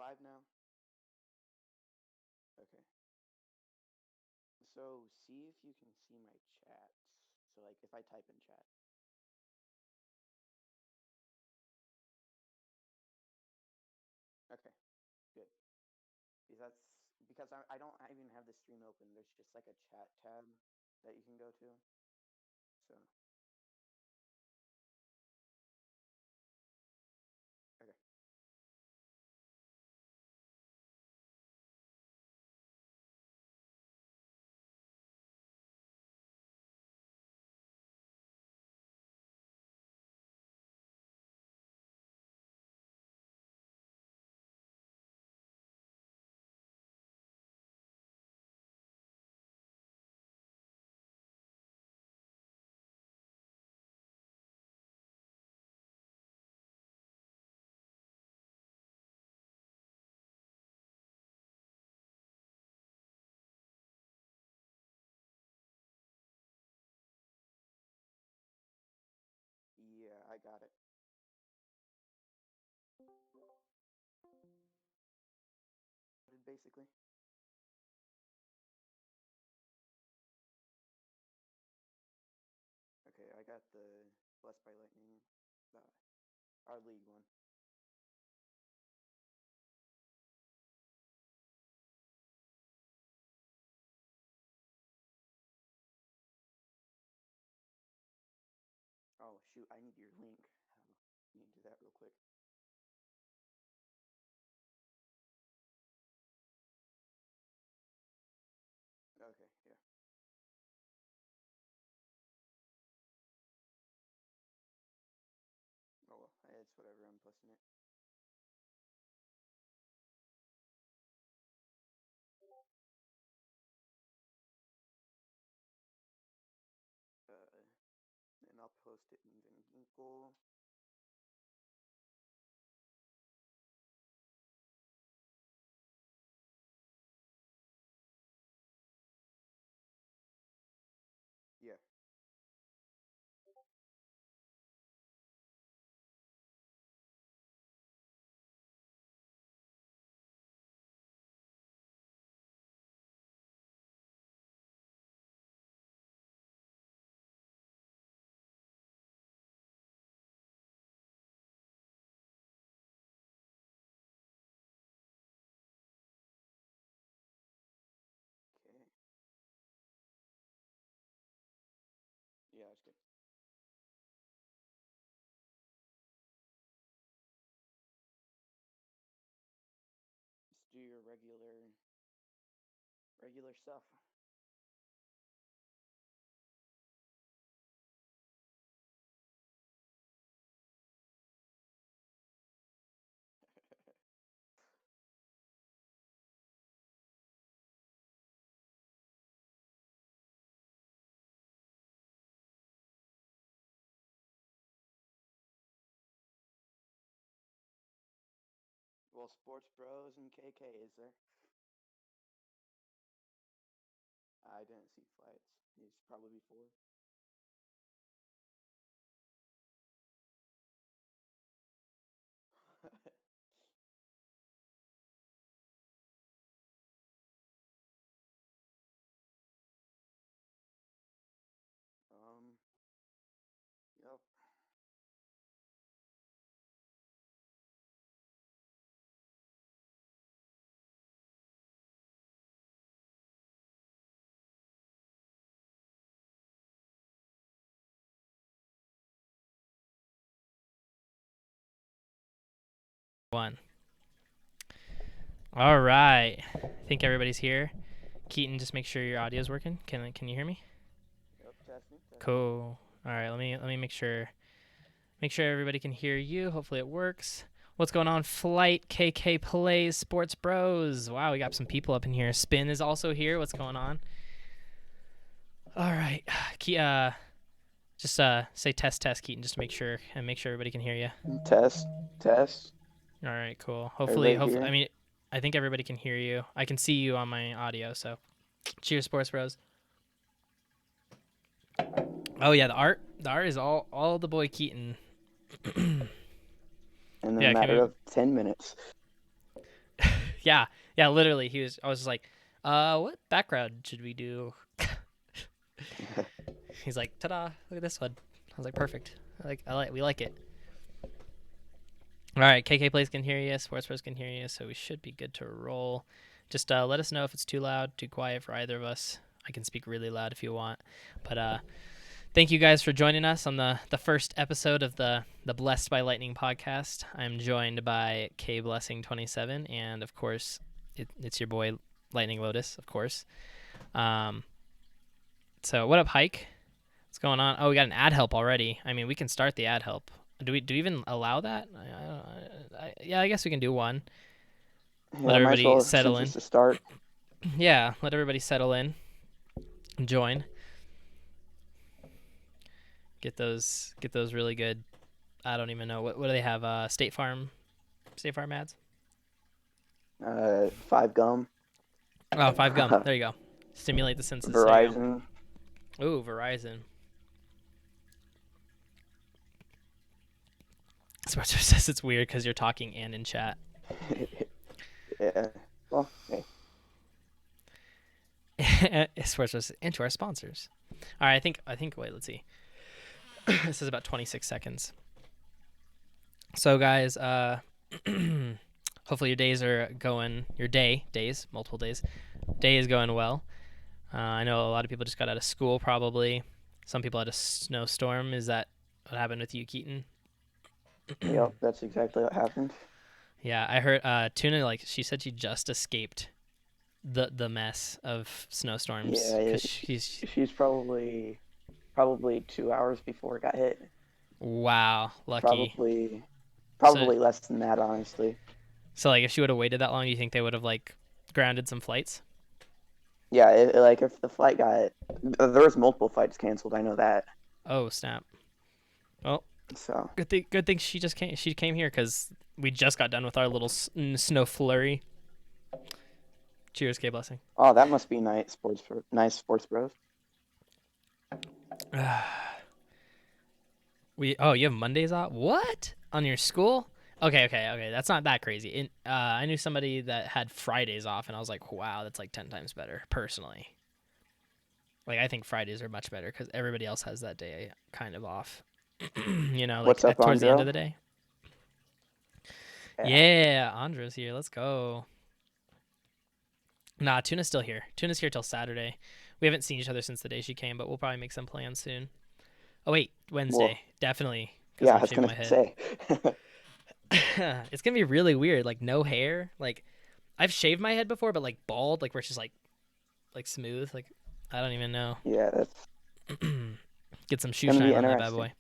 live now? Okay. So see if you can see my chats. So like if I type in chat. Okay, good. Because I don't even have the stream open. There's just like a chat tab that you can go to. So okay. Yeah, I got it. Basically. Okay, I got the Blessed by Lightning, our league one. Oh shoot, I need your link. I need to do that real quick. Okay, yeah. Oh well, it's whatever. I'm posting it. And I'll post it in Ginkle. Yeah. Okay. Yeah, that's good. Just do your regular stuff. Well, Sports Bros and KK is there? I didn't see flights. He's probably before. Yep. One. All right. I think everybody's here. Keaton, just make sure your audio is working. Can you hear me? Yep. Testing. Cool. All right. Let me make sure everybody can hear you. Hopefully it works. What's going on? Flight, KK Plays, Sports Bros. Wow, we got some people up in here. Spin is also here. What's going on? All right. Just say test, Keaton, just to make sure everybody can hear you. Test. All right, cool. Hopefully, Here? I mean, I think everybody can hear you. I can see you on my audio. So, cheers, Sports Bros. Oh yeah, the art is all the boy Keaton. In a Yeah, matter of 10 minutes. yeah, literally. I was just like, what background should we do? He's like, ta-da! Look at this one. I was like, perfect. We like it. All right, KK Plays can hear you, Sports Pros can hear you, so we should be good to roll. Just let us know if it's too loud, too quiet for either of us. I can speak really loud if you want, but thank you guys for joining us on the first episode of the Blessed by Lightning podcast. I'm joined by kblessing-27, and of course, it's your boy Lightning Lotus, of course. So what up, Hike? What's going on? Oh, we got an ad help already. I mean, we can start the ad help. Do we even allow that? Yeah, I guess we can do one. Let Yeah, might as everybody well settle since in. it's the start. Yeah, let everybody settle in and join. Get those really good. I don't even know what do they have. State Farm ads. 5 gum. Oh, 5 gum. There you go. Stimulate the senses. Verizon. Ooh, Verizon. Sports says it's weird because you're talking and in chat. Yeah. Well, hey. Sports says into our sponsors. All right, I think. Wait, let's see. This is about 26 seconds. So, guys, hopefully your days are going. Multiple days. Day is going well. I know a lot of people just got out of school, probably. Some people had a snowstorm. Is that what happened with you, Keaton? yep, that's exactly what happened. Yeah, I heard Tuna, like, she said she just escaped the mess of snowstorms. Yeah, Cause she's probably 2 hours before it got hit. Wow, lucky. Probably less than that, honestly. So, like, if she would have waited that long, do you think they would have, like, grounded some flights? Yeah, like if the flight got, there was multiple flights canceled. I know that. Oh, snap. Well, so good thing she came here because we just got done with our little snow flurry. Cheers, K Blessing. Oh, that must be nice sports bros. You have Mondays off? What? On your school? Okay. That's not that crazy. I knew somebody that had Fridays off, and I was like, wow, that's like 10 times better, personally. Like, I think Fridays are much better because everybody else has that day kind of off. You know, like What's up, towards the Andro? end of the day. Yeah, Andra's here. Let's go. Nah, Tuna's still here. Tuna's here till Saturday. We haven't seen each other since the day she came, but we'll probably make some plans soon. Oh, wait, Wednesday. Well, definitely. Yeah, I was going to say. It's going to be really weird. Like, no hair. Like, I've shaved my head before, but, like, bald. Like, where it's just, like smooth. Like, I don't even know. Yeah, that's... Get some shoe shine on that bad boy.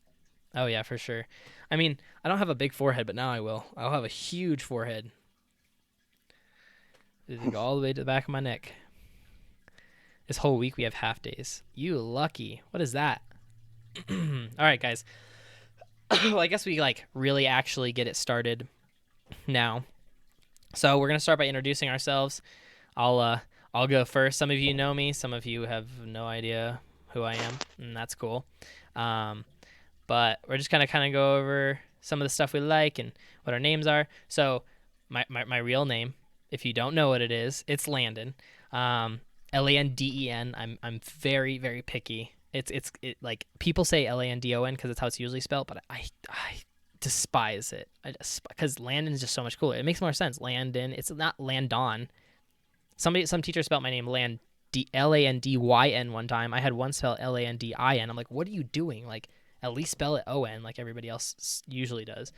Oh, yeah, for sure. I mean, I don't have a big forehead, but now I will. I'll have a huge forehead. It'll go all the way to the back of my neck. This whole week we have half days. You lucky. What is that? All right, guys. Well, I guess we like really actually get it started now. So we're gonna start by introducing ourselves. I'll go first. Some of you know me. Some of you have no idea who I am, and that's cool. But we're just gonna kind of go over some of the stuff we like and what our names are. So my real name, if you don't know what it is, it's Landon. L-A-N-D-E-N. I'm very, very picky. It like people say Landon because that's how it's usually spelled, but I despise it. Because Landon is just so much cooler. It makes more sense. Landon. It's not Landon. Some teacher spelled my name Landyn one time. I had one spell Landin. I'm like, what are you doing? Like, at least spell it O-N like everybody else usually does.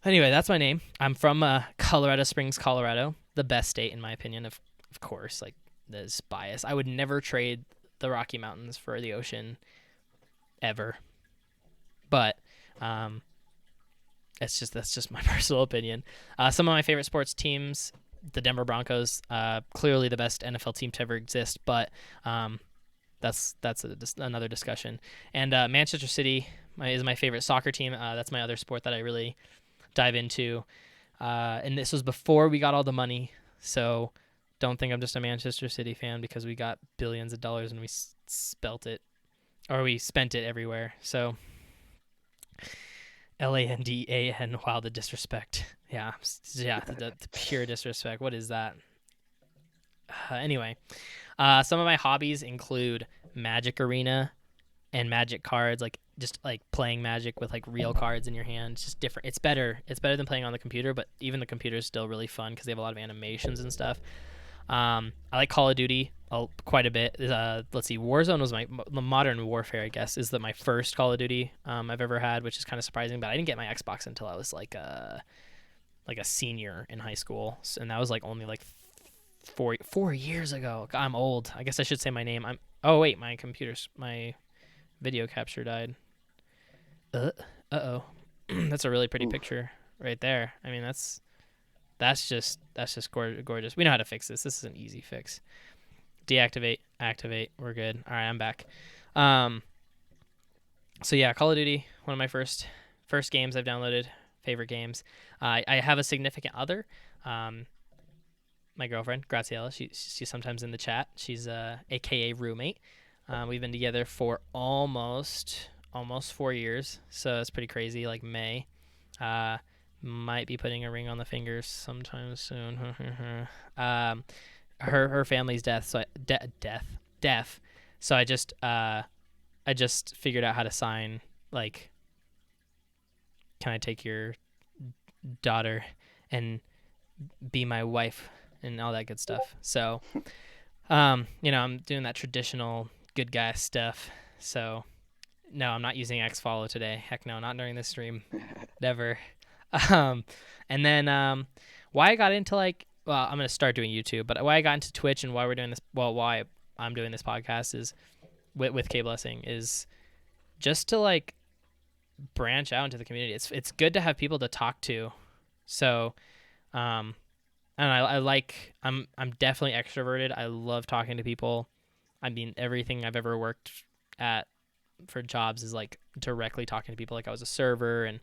Anyway, that's my name. I'm from Colorado Springs, Colorado, the best state in my opinion. Of course, like there's bias. I would never trade the Rocky Mountains for the ocean, ever. But that's just my personal opinion. Some of my favorite sports teams: the Denver Broncos, clearly the best NFL team to ever exist. But that's another discussion. And Manchester City is my favorite soccer team. That's my other sport that I really dive into. And this was before we got all the money, so don't think I'm just a Manchester City fan because we got billions of dollars and we spent it everywhere. So Landan, wow, the disrespect. Yeah, yeah, the pure disrespect. What is that? Anyway, some of my hobbies include Magic Arena and Magic cards, like just like playing Magic with like real cards in your hand. It's just different. It's better. It's better than playing on the computer, but even the computer is still really fun because they have a lot of animations and stuff. I like Call of Duty quite a bit. Let's see, Warzone was my Modern Warfare, I guess, is my first Call of Duty I've ever had, which is kind of surprising. But I didn't get my Xbox until I was like a senior in high school, and that was like only like 4 years ago. I'm old. I guess I should say my name. I'm. Oh wait, my video capture died. Uh oh. That's a really pretty Oof. picture right there. I mean, that's just gorgeous. We know how to fix this. This is an easy fix. Deactivate, activate. We're good. All right, I'm back. Um, so yeah, Call of Duty, one of my first games I've downloaded. Favorite games. I have a significant other. Um, my girlfriend Graciela. She's sometimes in the chat. She's AKA roommate. We've been together for almost 4 years, so it's pretty crazy. Like May. Uh, might be putting a ring on the fingers sometime soon. um, her family's deaf. So I just figured out how to sign, like, can I take your daughter and be my wife and all that good stuff. So I'm doing that traditional good guy stuff. So no, I'm not using Xfollow today. Heck no, not during this stream. Never. Um, and then why I got into I'm gonna start doing YouTube, but why I got into Twitch and why we're doing this, well, why I'm doing this podcast is with kblessing is just to like branch out into the community. It's good to have people to talk to. So um, and I'm definitely extroverted. I love talking to people. I mean, everything I've ever worked at for jobs is like directly talking to people. Like I was a server, and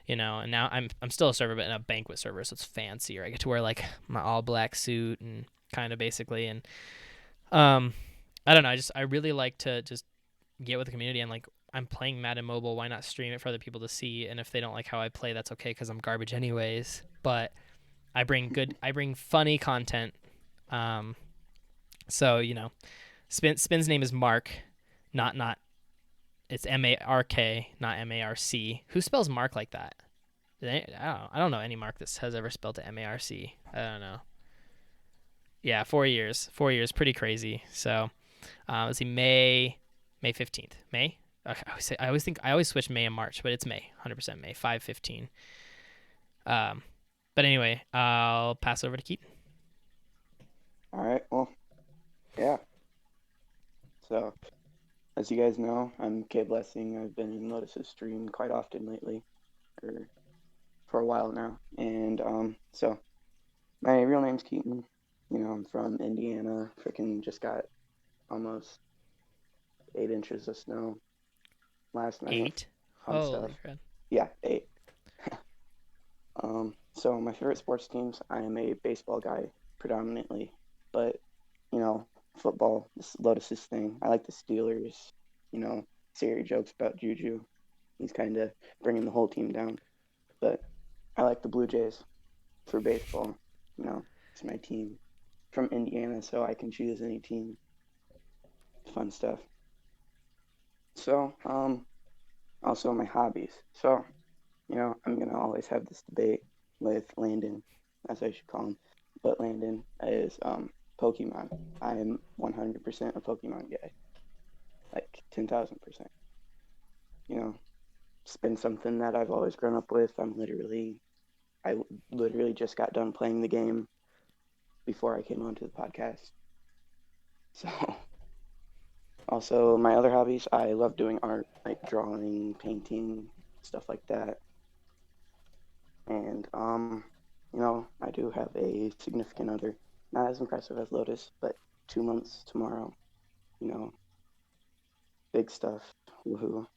now I'm still a server, but in a banquet server, so it's fancier. I get to wear like my all black suit and kind of basically, and um, I don't know. I really like to just get with the community and like I'm playing Madden Mobile. Why not stream it for other people to see? And if they don't like how I play, that's okay because I'm garbage anyways. But I bring funny content. Um, so Spin's name is Mark, not it's Mark, not Marc. Who spells Mark like that? I don't know any Mark that has ever spelled it Marc. I don't know. Yeah, 4 years. 4 years, pretty crazy. So let's see, May 15th. May. Okay, I always switch May and March, but it's May, 100% May, 5/15. Um, but anyway, I'll pass it over to Keaton. All right. Well, yeah. So, as you guys know, I'm kblessing. I've been in Lotus's stream quite often lately, or for a while now. And so my real name's Keaton. I'm from Indiana. Freaking just got almost 8 inches of snow last night. 8. Fun stuff. Holy crap. Yeah, 8. So my favorite sports teams, I am a baseball guy predominantly, but you know, football, this Lotus's thing. I like the Steelers. You know, Siri jokes about Juju. He's kind of bringing the whole team down, but I like the Blue Jays for baseball. It's my team from Indiana, so I can choose any team. Fun stuff. So, also my hobbies. So, I'm gonna always have this debate with Landon, as I should call him. But Landon is Pokemon. I am 100% a Pokemon guy, like 10,000%. You know, it's been something that I've always grown up with. I literally just got done playing the game before I came onto the podcast. So, also my other hobbies, I love doing art, like drawing, painting, stuff like that. And I do have a significant other, not as impressive as Lotus, but 2 months tomorrow. You know, big stuff. Woohoo!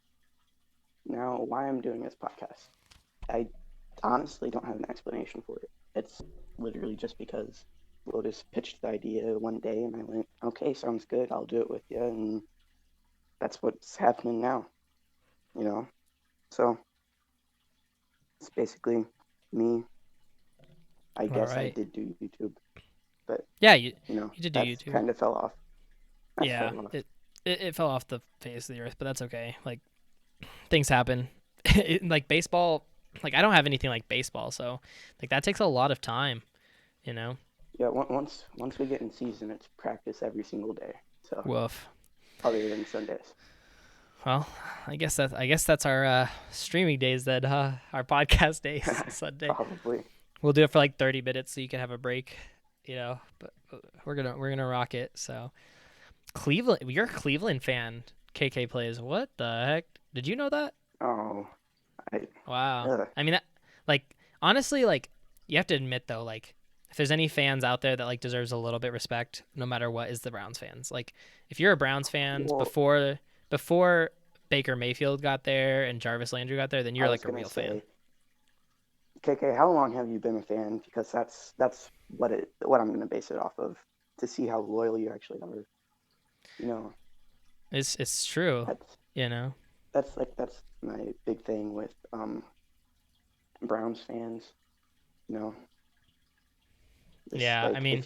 Now, why I'm doing this podcast, I honestly don't have an explanation for it. It's literally just because Lotus pitched the idea one day, and I went, "Okay, sounds good. I'll do it with you," and that's what's happening now. You know, so it's basically me I All guess I right. did do YouTube, but Yeah, you you know, you did do that's YouTube. kind of fell off. That's Yeah, fell off. it fell off the face of the earth, but that's okay. Like things happen. Like baseball, like I don't have anything like baseball, so like that takes a lot of time, you know. Yeah, once we get in season, it's practice every single day. So Woof. other than Sundays, Well, I guess that's our streaming days then, our podcast days Sunday. probably. We'll do it for like 30 minutes so you can have a break, you know. But we're gonna rock it. So Cleveland, you're a Cleveland fan. KK plays. What the heck? Did you know that? Oh, I Wow. ugh. I mean that, like, honestly, like, you have to admit though, like, if there's any fans out there that like deserves a little bit of respect, no matter what, is the Browns fans. Like, if you're a Browns fan Well, before Baker Mayfield got there and Jarvis Landry got there, then I you're was like a gonna real fan. say, KK, how long have you been a fan? Because that's what I'm gonna base it off of to see how loyal you actually are. You know, It's true, that's you know. that's my big thing with Browns fans. You know, this Yeah, I like mean,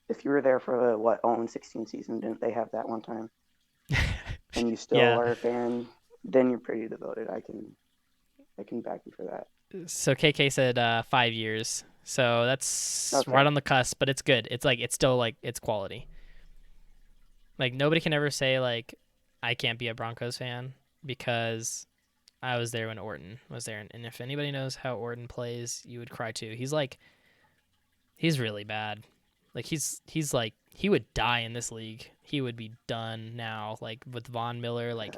if you were there for the what 0-16 season, didn't they have that one time? And you still yeah. are a fan, then you're pretty devoted. I can back you for that. So KK said 5 years. So that's Okay. right on the cusp, but it's good. It's like it's still like it's quality. Like nobody can ever say like I can't be a Broncos fan because I was there when Orton was there, and if anybody knows how Orton plays, you would cry too. He's really bad. Like he's like he would die in this league. He would be done now. Like with Von Miller, like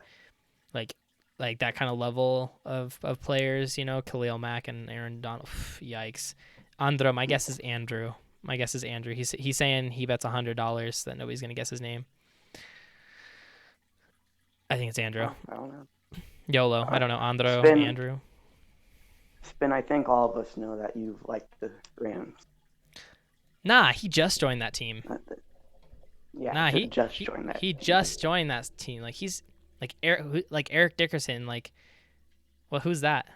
like that kind of level of players. You know, Khalil Mack and Aaron Donald. Yikes. Andro, my guess is Andrew. My guess is Andrew. He's saying he bets $100 that nobody's gonna guess his name. I think it's Andrew. Oh, I don't know. YOLO. I Uh, don't know. Andro, Spin, Andrew. Spin. I think all of us know that you've liked the Rams. Nah, he just joined that team. Yeah, Nah, just joined that he team. just joined that team. Like he's like Eric Dickerson. Like, well, who's that?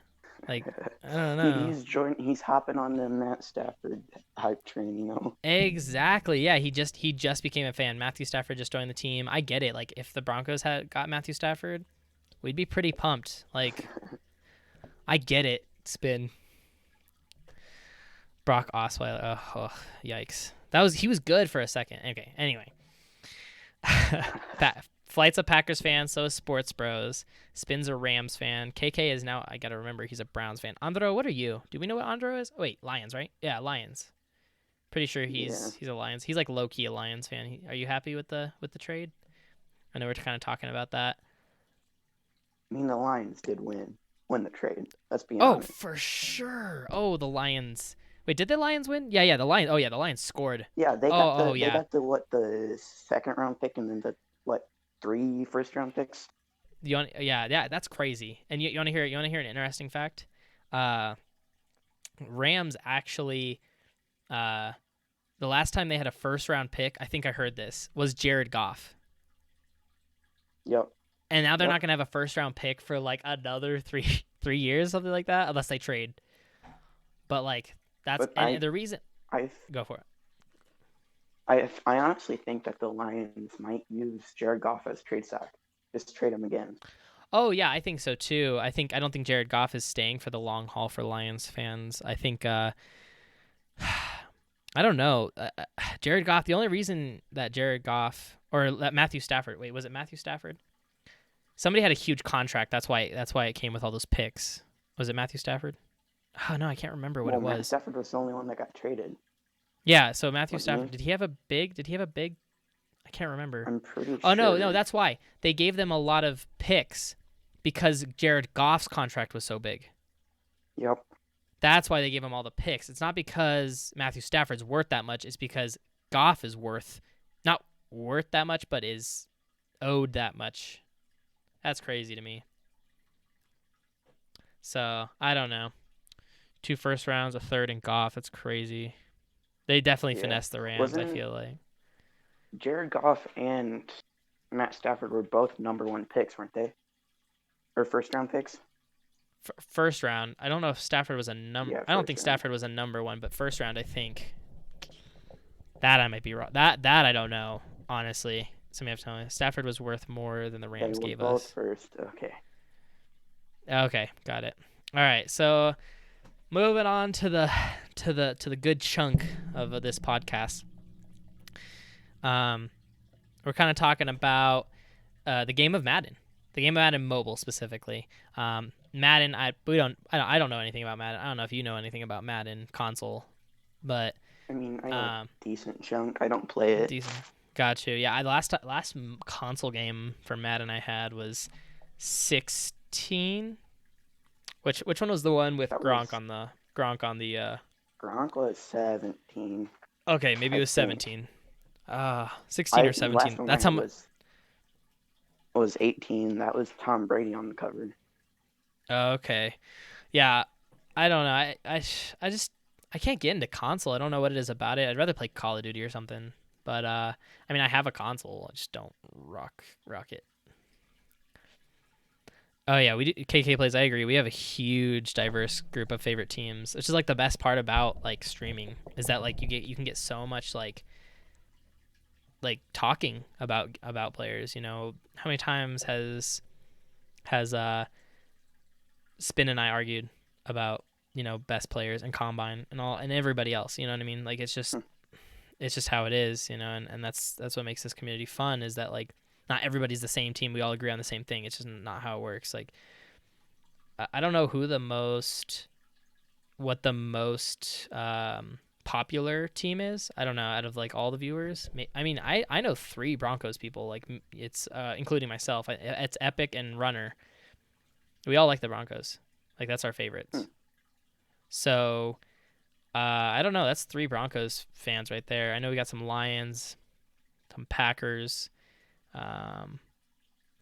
Like, I don't know. He's hopping on the Matt Stafford hype train. You know. Exactly. Yeah, he just became a fan. Matthew Stafford just joined the team. I get it. Like, if the Broncos had got Matthew Stafford, we'd be pretty pumped. Like, I get it. Spin. Brock Osweiler. Yikes. He was good for a second. Okay. Anyway. Flight's a Packers fan, so is Sports Bros. Spin's a Rams fan. KK is now, I gotta remember, he's a Browns fan. Andro, what are you? Do we know what Andro is? Oh, wait, Lions, right? Yeah, Lions. Pretty sure Yeah. he's a Lions. He's like low key a Lions fan. Are you happy with the trade? I know we're kind of talking about that. I mean, the Lions did win the trade. Let's be Oh, honest. for sure. Oh, the Lions. Wait, did the Lions win? Yeah, the Lions. Oh yeah, the Lions scored. Yeah, Oh they yeah. got the second round pick and then the what 3 first round picks. Yeah, that's crazy. And you want to hear an interesting fact? Uh, Rams actually, uh, the last time they had a first round pick, I think I heard this, was Jared Goff. Yep. And now they're Yep. not gonna have a first round pick for like another three years, something like that, unless they trade. But like that's But and the reason. I Go for it. I honestly think that the Lions might use Jared Goff as trade stock. Just trade him again. Oh yeah, I think so too. I don't think Jared Goff is staying for the long haul for Lions fans. I think I don't know. Jared Goff. The only reason that Jared Goff or that Matthew Stafford. Wait, was it Matthew Stafford? Somebody had a huge contract. That's why it came with all those picks. Was it Matthew Stafford? Oh no, I can't remember what Well, it Matt was. Stafford was the only one that got traded, Yeah, so Matthew wasn't Stafford. he? Did he have a big? I can't remember. I'm pretty Oh no, sure. that's why they gave them a lot of picks because Jared Goff's contract was so big. Yep. That's why they gave him all the picks. It's not because Matthew Stafford's worth that much. It's because Goff is not worth that much, but is owed that much. That's crazy to me. So I don't know. 2 first rounds, a third, and Goff. That's crazy. They definitely Yeah. finessed the Rams. I Wasn't feel like. Jared Goff and Matt Stafford were both number 1 picks, weren't they? Or first round picks? first round. I don't know if Stafford was a Yeah, I don't first think round. Stafford was a number one, but first round, I think that I might be wrong. That I don't know honestly. Somebody have to tell me. Stafford was worth more than the They Rams were gave both us. first. Okay. Okay, got it. All right, so moving on to the good chunk of this podcast. Um, we're kind of talking about the game of Madden, the game of Madden Mobile specifically. Madden, I don't know anything about Madden. I don't know if you know anything about Madden console, but I mean, I know a um, decent chunk. I don't play it. decent. Got you. Yeah, I last console game for Madden I had was 16. Which one was the one with That was Gronk on the Gronk was 17, Okay, maybe it I was think. 17. 16 I or the last 17. one I That's how had much. was 18. That was Tom Brady on the cover. Okay. Yeah, I don't know. I just I can't get into console. I don't know what it is about it. I'd rather play Call of Duty or something. But I mean, I have a console. I just don't rock it. Oh yeah, we do, KK plays. I agree. We have a huge, diverse group of favorite teams, which is like the best part about like streaming is that like you can get so much like talking about players. You know, how many times has Spin and I argued about best players and combine and all and everybody else. You know what I mean? Like it's just how it is. You know, and that's what makes this community fun is that like not everybody's the same team. We all agree on the same thing. It's just not how it works. Like I don't know what the most popular team is. I don't know out of like all the viewers. I mean, I know three Broncos people. Like it's including myself. It's Epic and Runner. We all like the Broncos. Like that's our Hmm. favorites. So I don't know. That's three Broncos fans right there. I know we got some Lions, some Packers. Um,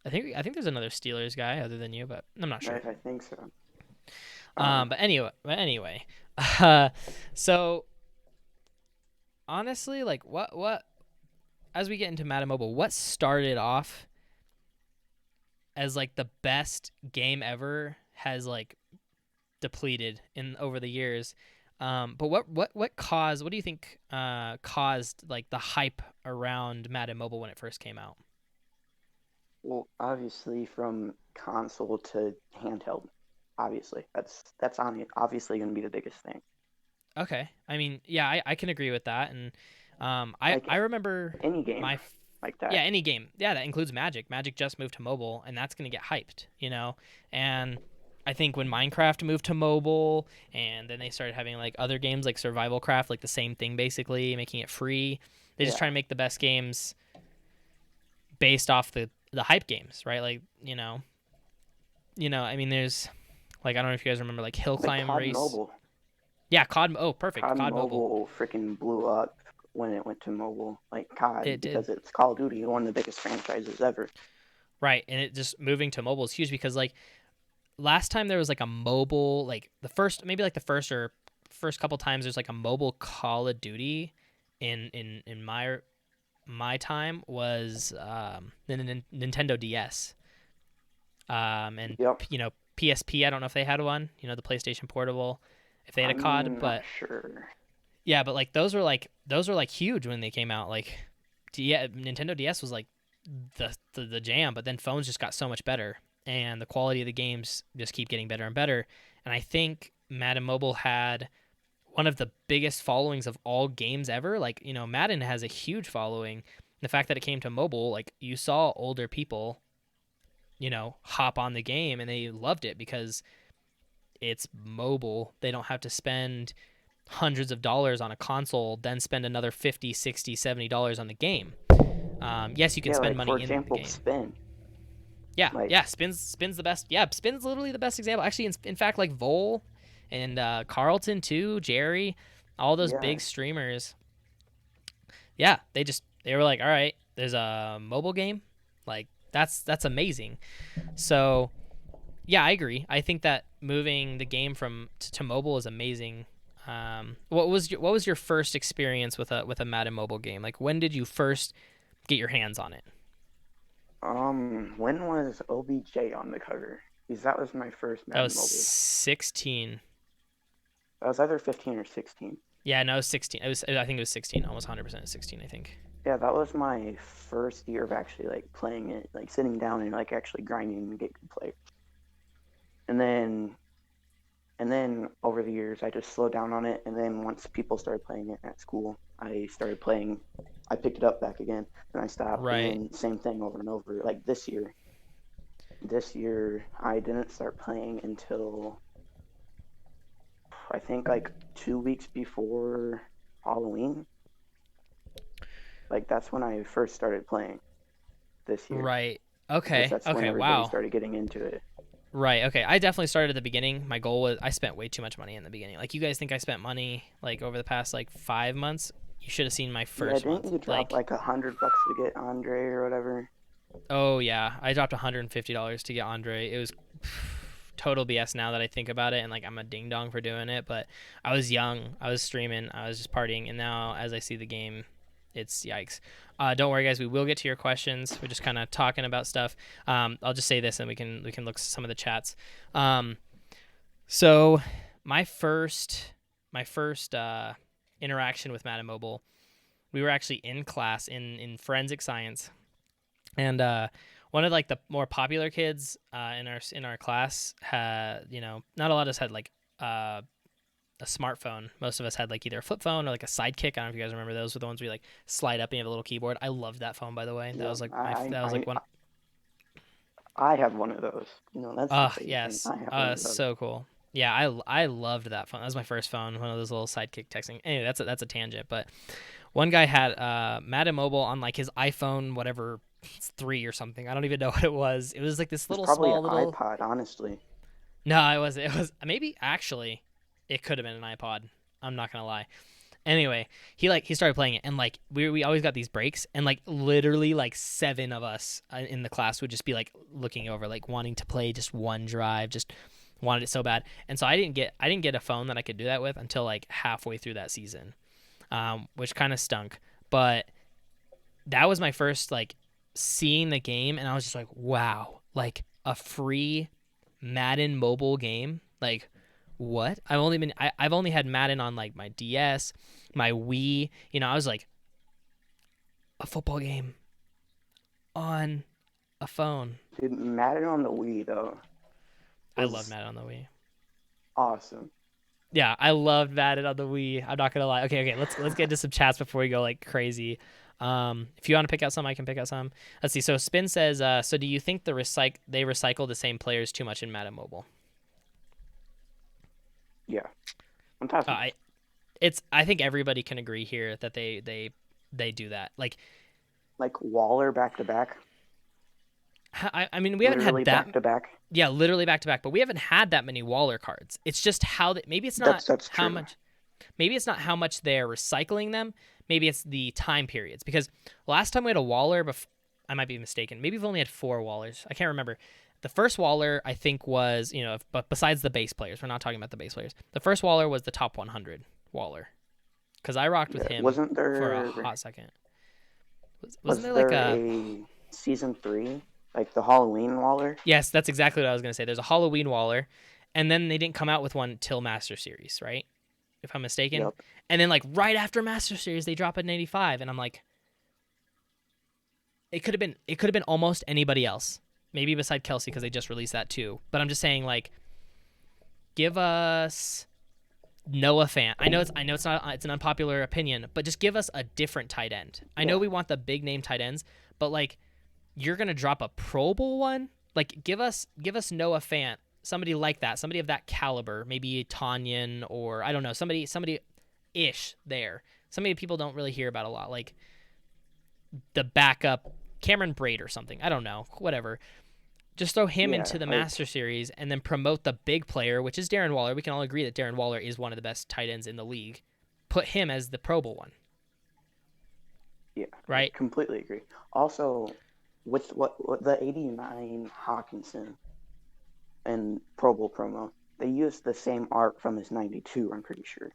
I think there's another Steelers guy other than you, but I'm not sure. I think so. I don't know. But anyway, uh, so honestly, like what as we get into Madden Mobile, what started off as like the best game ever has like depleted in over the years. But what caused? What do you think caused like the hype around Madden Mobile when it first came out? Well, obviously from console to handheld. Obviously, obviously going to be the biggest thing. Okay, I mean, yeah, I can agree with that, and I Like remember any game my like yeah that. any game yeah that includes Magic. Magic just moved to mobile, and that's gonna get hyped, and I think when Minecraft moved to mobile, and then they started having like other games like Survival Craft, like the same thing basically, making it free. They just Yeah. try to make the best games based off the hype games, right? Like I mean, there's like I don't know if you guys remember like Hill Like Climb COD Race. Mobile. Yeah, COD. Oh, perfect, COD COD Mobile. Mobile freaking blew up when it went to mobile, like COD, It did. because it's Call of Duty, one of the biggest franchises ever. Right, and it just moving to mobile is huge because like last time there was like a mobile like the first maybe like the first couple times there's like a mobile Call of Duty in my time was the Nintendo DS. And Yep. PSP. I don't know if they had one. The PlayStation Portable, if they had a COD, I'm not but sure. yeah, but like those were like huge when they came out. Like, yeah, Nintendo DS was like the jam, but then phones just got so much better, and the quality of the games just keep getting better and better. And I think Madden Mobile had one of the biggest followings of all games ever. Like, Madden has a huge following. The fact that it came to mobile, like you saw older people, hop on the game and they loved it because it's mobile. They don't have to spend hundreds of dollars on a console, then spend another 50, 60, $70 on the game. Yes, you can Yeah, spend like for money in the example, game. Spin. Yeah, Like, yeah. Spins the best. Yeah, Spins literally the best example. Actually, in fact, like Vol and Carlton too, Jerry, all those yeah, big streamers. Yeah, they were like, all right, there's a mobile game, like that's amazing. So yeah, I agree. I think that moving the game to mobile is amazing. What was your first experience with a Madden mobile game? Like when did you first get your hands on it? when was OBJ on the cover? because that was my first That was Madden Mobile. 16. That was either 15 or 16. Yeah, no, it was 16. I think it was 16. Almost 100% 16, I think. Yeah, that was my first year of actually like playing it, like sitting down and like actually grinding and get good play. And then over the years I just slowed down on it, and then once people started playing it at school, I started playing. I picked it up back again, and I stopped, and Right. then same thing over and over. Like this year I didn't start playing until I think like 2 weeks before Halloween. Like that's when I first started playing this year, Right. because Okay. that's when Okay. everybody Wow. started getting into it. Right. Okay. I definitely started at the beginning. My goal was I spent way too much money in the beginning. Like you guys think I spent money like over the past like 5 months? You should have seen my Yeah, first didn't month. you drop Like, like $100 to get Andre or whatever? oh yeah, I dropped $150 to get Andre. It was total BS now that I think about it, and like I'm a ding dong for doing it. But I was young. I was streaming. I was just partying, and now as I see the game, it's yikes. Don't worry, guys. We will get to your questions. We're just kind of talking about stuff. I'll just say this, and we can look at some of the chats. Um, So my first my first interaction with Madden Mobile, we were actually in class in forensic science, and one of like the more popular kids in our class had, not a lot of us had like a smartphone. Most of us had like either a flip phone or like a Sidekick. I don't know if you guys remember those. Were the ones where you like slide up and you have a little keyboard. I loved that phone, by the way. That Yeah, was like I that was like I one. I have one of those. That's the crazy thing. Yes. I have one of those. So cool. Yeah, I loved that phone. That was my first phone, one of those little Sidekick texting. Anyway, that's a tangent. But one guy had Madden Mobile on like his iPhone, whatever, 3 or something. I don't even know what it was. It was like this It's little probably an small little. iPod, honestly. No, it was maybe actually, it could have been an iPod. I'm not gonna lie. Anyway, he started playing it, and like we always got these breaks, and like literally like 7 of us in the class would just be like looking over, like wanting to play just one drive, just wanted it so bad. And so I didn't get a phone that I could do that with until like halfway through that season, which kind of stunk. But that was my first like seeing the game, and I was just like, wow, like a free Madden mobile game, like what? I've only had Madden on like my DS, my Wii. I was like, a football game on a phone. Dude, Madden on the Wii though I love was Madden on the Wii. awesome. Yeah, I loved Madden on the Wii. I'm not gonna lie. Okay, let's get into some chats before we go like crazy. If you want to pick out some, I can pick out some. Let's see. So Spin says, so do you think they recycle the same players too much in Madden Mobile? Yeah, fantastic. I I think everybody can agree here that they do that. Like Waller back to back, I mean, we haven't had literally that. back to back. Yeah, literally back to back, but we haven't had that many Waller cards. It's just how that maybe it's not That's how true. much maybe it's not how much they're recycling them. Maybe it's the time periods, because last time we had a Waller, I might be mistaken. Maybe we've only had 4 Wallers. I can't remember. The first Waller I think was, but besides the base players, we're not talking about the base players. The first Waller was the top 100 Waller, because I rocked with Yeah, him wasn't for a there hot second. Wasn't was there like there a a season 3, like the Halloween Waller? Yes, that's exactly what I was gonna say. There's a Halloween Waller, and then they didn't come out with one till Master Series, right? If I'm mistaken. Yep. And then like right after Master Series, they drop an 85, and I'm like, it could have been almost anybody else, maybe beside Kelsey because they just released that too. But I'm just saying, like, give us Noah Fant. I know it's not, it's an unpopular opinion, but just give us a different tight end. I know Yeah. we want the big name tight ends, but like, you're gonna drop a Pro Bowl one? Like, give us Noah Fant, somebody like that, somebody of that caliber, maybe Tanyan, or I don't know, somebody ish there. Somebody people don't really hear about a lot, like the backup Cameron Braid or something. I don't know, whatever. Just throw him Yeah, into the like Master Series and then promote the big player, which is Darren Waller. We can all agree that Darren Waller is one of the best tight ends in the league. Put him as the Pro Bowl one, yeah, I right? completely agree. Also, with what the 89 Hawkinson and Pro Bowl promo, they used the same art from his 92, I'm pretty sure,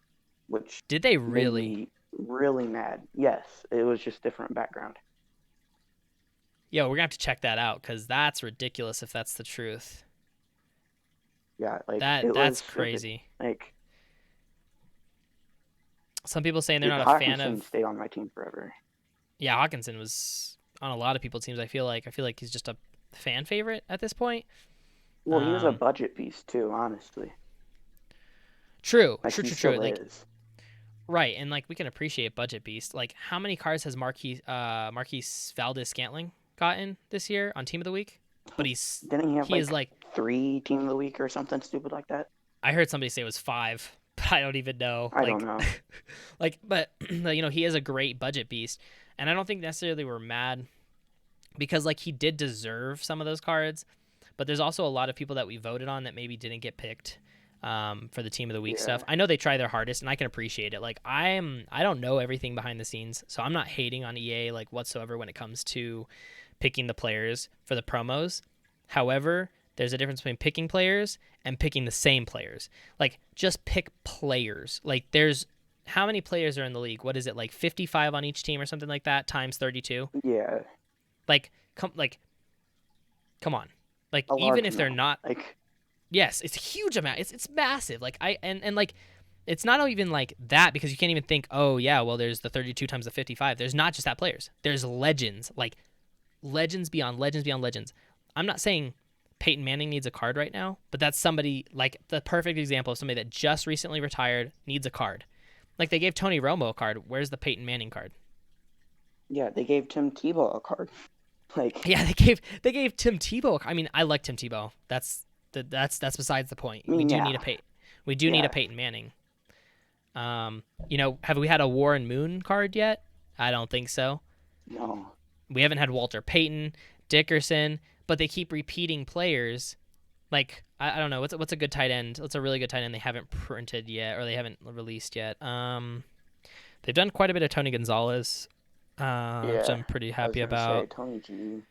which Did they made really? me really mad. Yes, it was just different background. Yo, we're gonna have to check that out because that's ridiculous if that's the truth. Yeah, like it That's was vivid. crazy. Like, Some people saying they're dude, not a fan Hawkinson of. stayed on my team forever. Yeah, Hawkinson was on a lot of people's teams. I feel like he's just a fan favorite at this point. Well, he was a Um, budget beast too, honestly. true, Like true, he true, true. still Like is. right, and like we can appreciate budget beast. Like how many cards has Marquise Valdez Scantling gotten this year on Team of the Week? But Didn't he have he is like like 3 team of the week or something stupid like that? I heard somebody say it was 5, but I don't even know. I don't know. But you know he is a great budget beast, and I don't think necessarily we're mad because like he did deserve some of those cards, but there's also a lot of people that we voted on that maybe didn't get picked for the team of the week Yeah, stuff. I know they try their hardest, and I can appreciate it. Like I don't know everything behind the scenes, so I'm not hating on EA like whatsoever when it comes to picking the players for the promos. However, there's a difference between picking players and picking the same players. Like just pick players. Like there's how many players are in the league? What is it like 55 on each team or something like that times 32? yeah, Like come on. Like a even large if they're amount. not, Like, yes, it's a huge amount. It's massive. Like and like it's not even like that because you can't even think, "Oh, yeah, well there's the 32 times the 55." There's not just that players. There's legends, like legends beyond legends beyond legends. I'm not saying Peyton Manning needs a card right now, but that's somebody like the perfect example of somebody that just recently retired needs a card. Like they gave Tony Romo a card. Where's the Peyton Manning card? yeah, they gave Tim Tebow a card. Like, Yeah, they gave Tim Tebow. I mean, I like Tim Tebow. That's besides the point. I mean, yeah, We do need a yeah, Peyton Manning. You know, have we had a Warren Moon card yet? I don't think so. no, We haven't had Walter Payton, Dickerson, but they keep repeating players. Like I don't know what's a good tight end. What's a really good tight end they haven't printed yet or they haven't released yet. They've done quite a bit of Tony Gonzalez, which yeah. I'm pretty I was happy gonna say about. Tony G.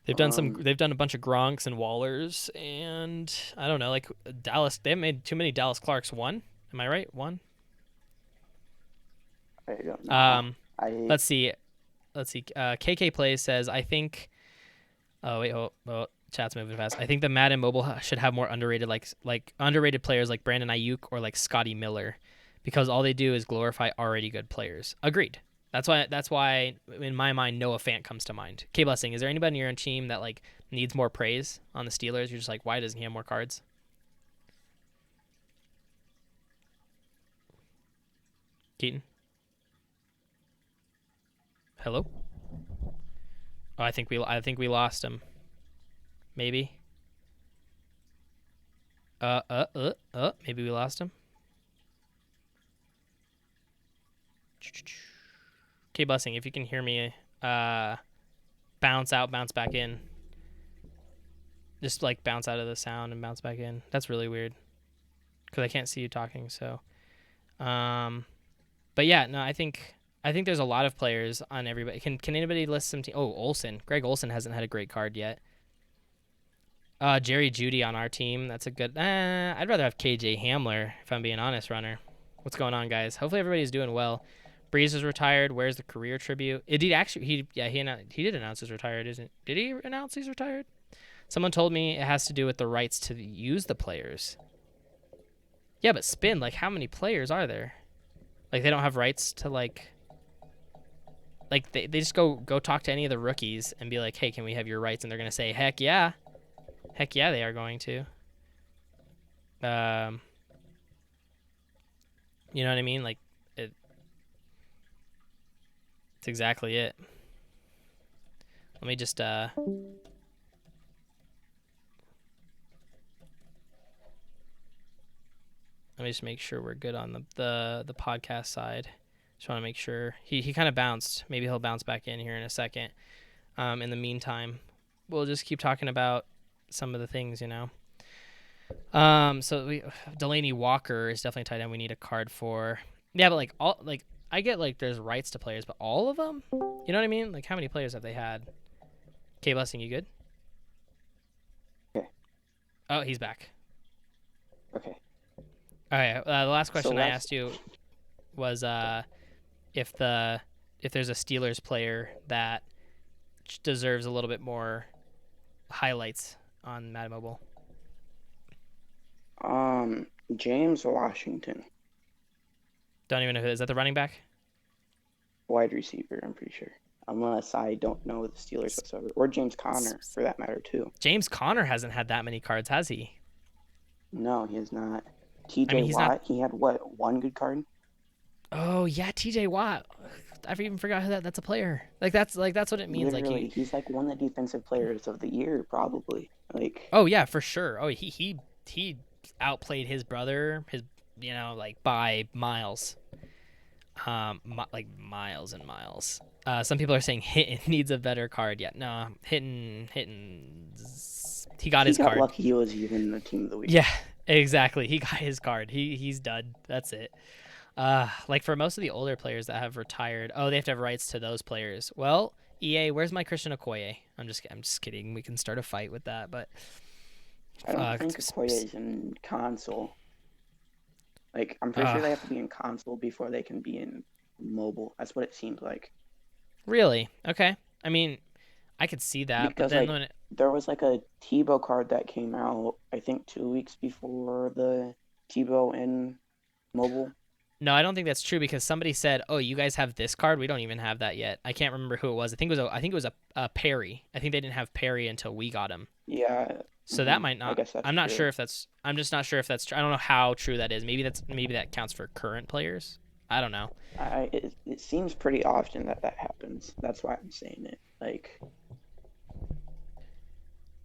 They've done some. Um, They've done a bunch of Gronks and Wallers, and I don't know, like Dallas. They haven't made too many Dallas Clarks. One, am I right? One. I don't know. Um, I let's see. KK Plays says I think. Oh wait, chat's moving fast. I think the Madden mobile should have more underrated like underrated players like Brandon Ayuk or like Scotty Miller, because all they do is glorify already good players. Agreed. That's why in my mind Noah Fant comes to mind. kblessing, is there anybody on your own team that like needs more praise on the Steelers? You're just like, why doesn't he have more cards? Keaton? Hello? Oh, I think we lost him. Maybe. Maybe we lost him. kblessing, if you can hear me, bounce out, bounce back in. Just like bounce out of the sound and bounce back in. That's really weird because I can't see you talking. So, but yeah, no, I think there's a lot of players on everybody. Can anybody list some? Oh, Olsen. Greg Olsen hasn't had a great card yet. Jerry Judy on our team. That's a good. I'd rather have KJ Hamler if I'm being honest. Runner. What's going on, guys? Hopefully everybody's doing well. Breeze is retired. Where's the career tribute? It did actually. He did announce he's retired, isn't? Did he announce he's retired? Someone told me it has to do with the rights to use the players. Yeah, but Spin, like, how many players are there? Like, they don't have rights to, like they just go talk to any of the rookies and be like, hey, can we have your rights? And they're going to say, heck yeah. Heck yeah, they are going to. You know what I mean? Like, it's exactly it. Let me just, let me just make sure we're good on the podcast side. Just want to make sure. He kind of bounced. Maybe he'll bounce back in here in a second. In the meantime, we'll just keep talking about some of the things, you know. Delaney Walker is definitely tight end we need a card for. Yeah, but like all like I get like there's rights to players, but all of them? You know what I mean? Like how many players have they had? kblessing, you good? okay, Oh, he's back. okay. All right. The last question So I last, asked you was if there's a Steelers player that deserves a little bit more highlights on Madden Mobile. James Washington, Don't even know who is that. The running back? wide receiver, I'm pretty sure. Unless I don't know the Steelers whatsoever. Or James Conner, for that matter, too. James Conner hasn't had that many cards, has he? No, he is not. I mean, TJ he's not. Watt, he had what, one good card? Oh yeah, T.J. Watt. I even forgot who that's a player. That's what it means. Like Literally, he's like one of the defensive players of the year, probably. Like, oh yeah, for sure. Oh he outplayed his brother. Like by miles. Like miles and miles. Some people are saying Hitton needs a better card. Yeah, no, Hitton, he got he his got card. lucky he was even the team of the week. Yeah, exactly. He got his card. He's done. That's it. Like for most of the older players that have retired, oh, they have to have rights to those players. Well, EA, where's my Christian Okoye? I'm just kidding. We can start a fight with that, but I don't uh, think Okoye is in console. Like, I'm pretty uh, sure they have to be in console before they can be in mobile. That's what it seemed like. really? Okay. I mean, I could see that, but Because, then like, when there was, like, a Tebow card that came out, I think, 2 weeks before the Tebow in mobile. no, I don't think that's true because somebody said, "Oh, you guys have this card. We don't even have that yet." I can't remember who it was. I think it was a Perry. I think they didn't have Perry until we got him. Yeah, So that might I not. guess that's I'm not sure true. if that's. I'm just not sure if that's true. I don't know how true that is. Maybe that counts for current players. I don't know. It seems pretty often that happens. That's why I'm saying it. Like,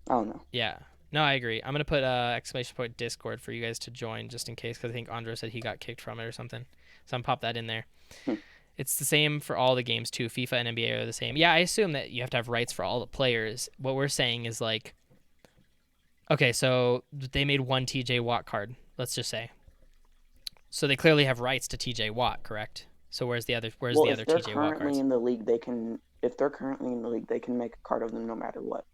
I don't know. Yeah. No, I agree. I'm gonna put exclamation point Discord for you guys to join just in case because I think Andro said he got kicked from it or something. So I'm pop that in there. Hmm. It's the same for all the games too. FIFA and NBA are the same. Yeah, I assume that you have to have rights for all the players. What we're saying is like, okay, so they made one TJ Watt card. Let's just say. So they clearly have rights to TJ Watt, correct? So where's the other? Where's Well, the if other they're TJ Watt currently cards? in the league, they can. If they're currently in the league, they can make a card of them no matter what.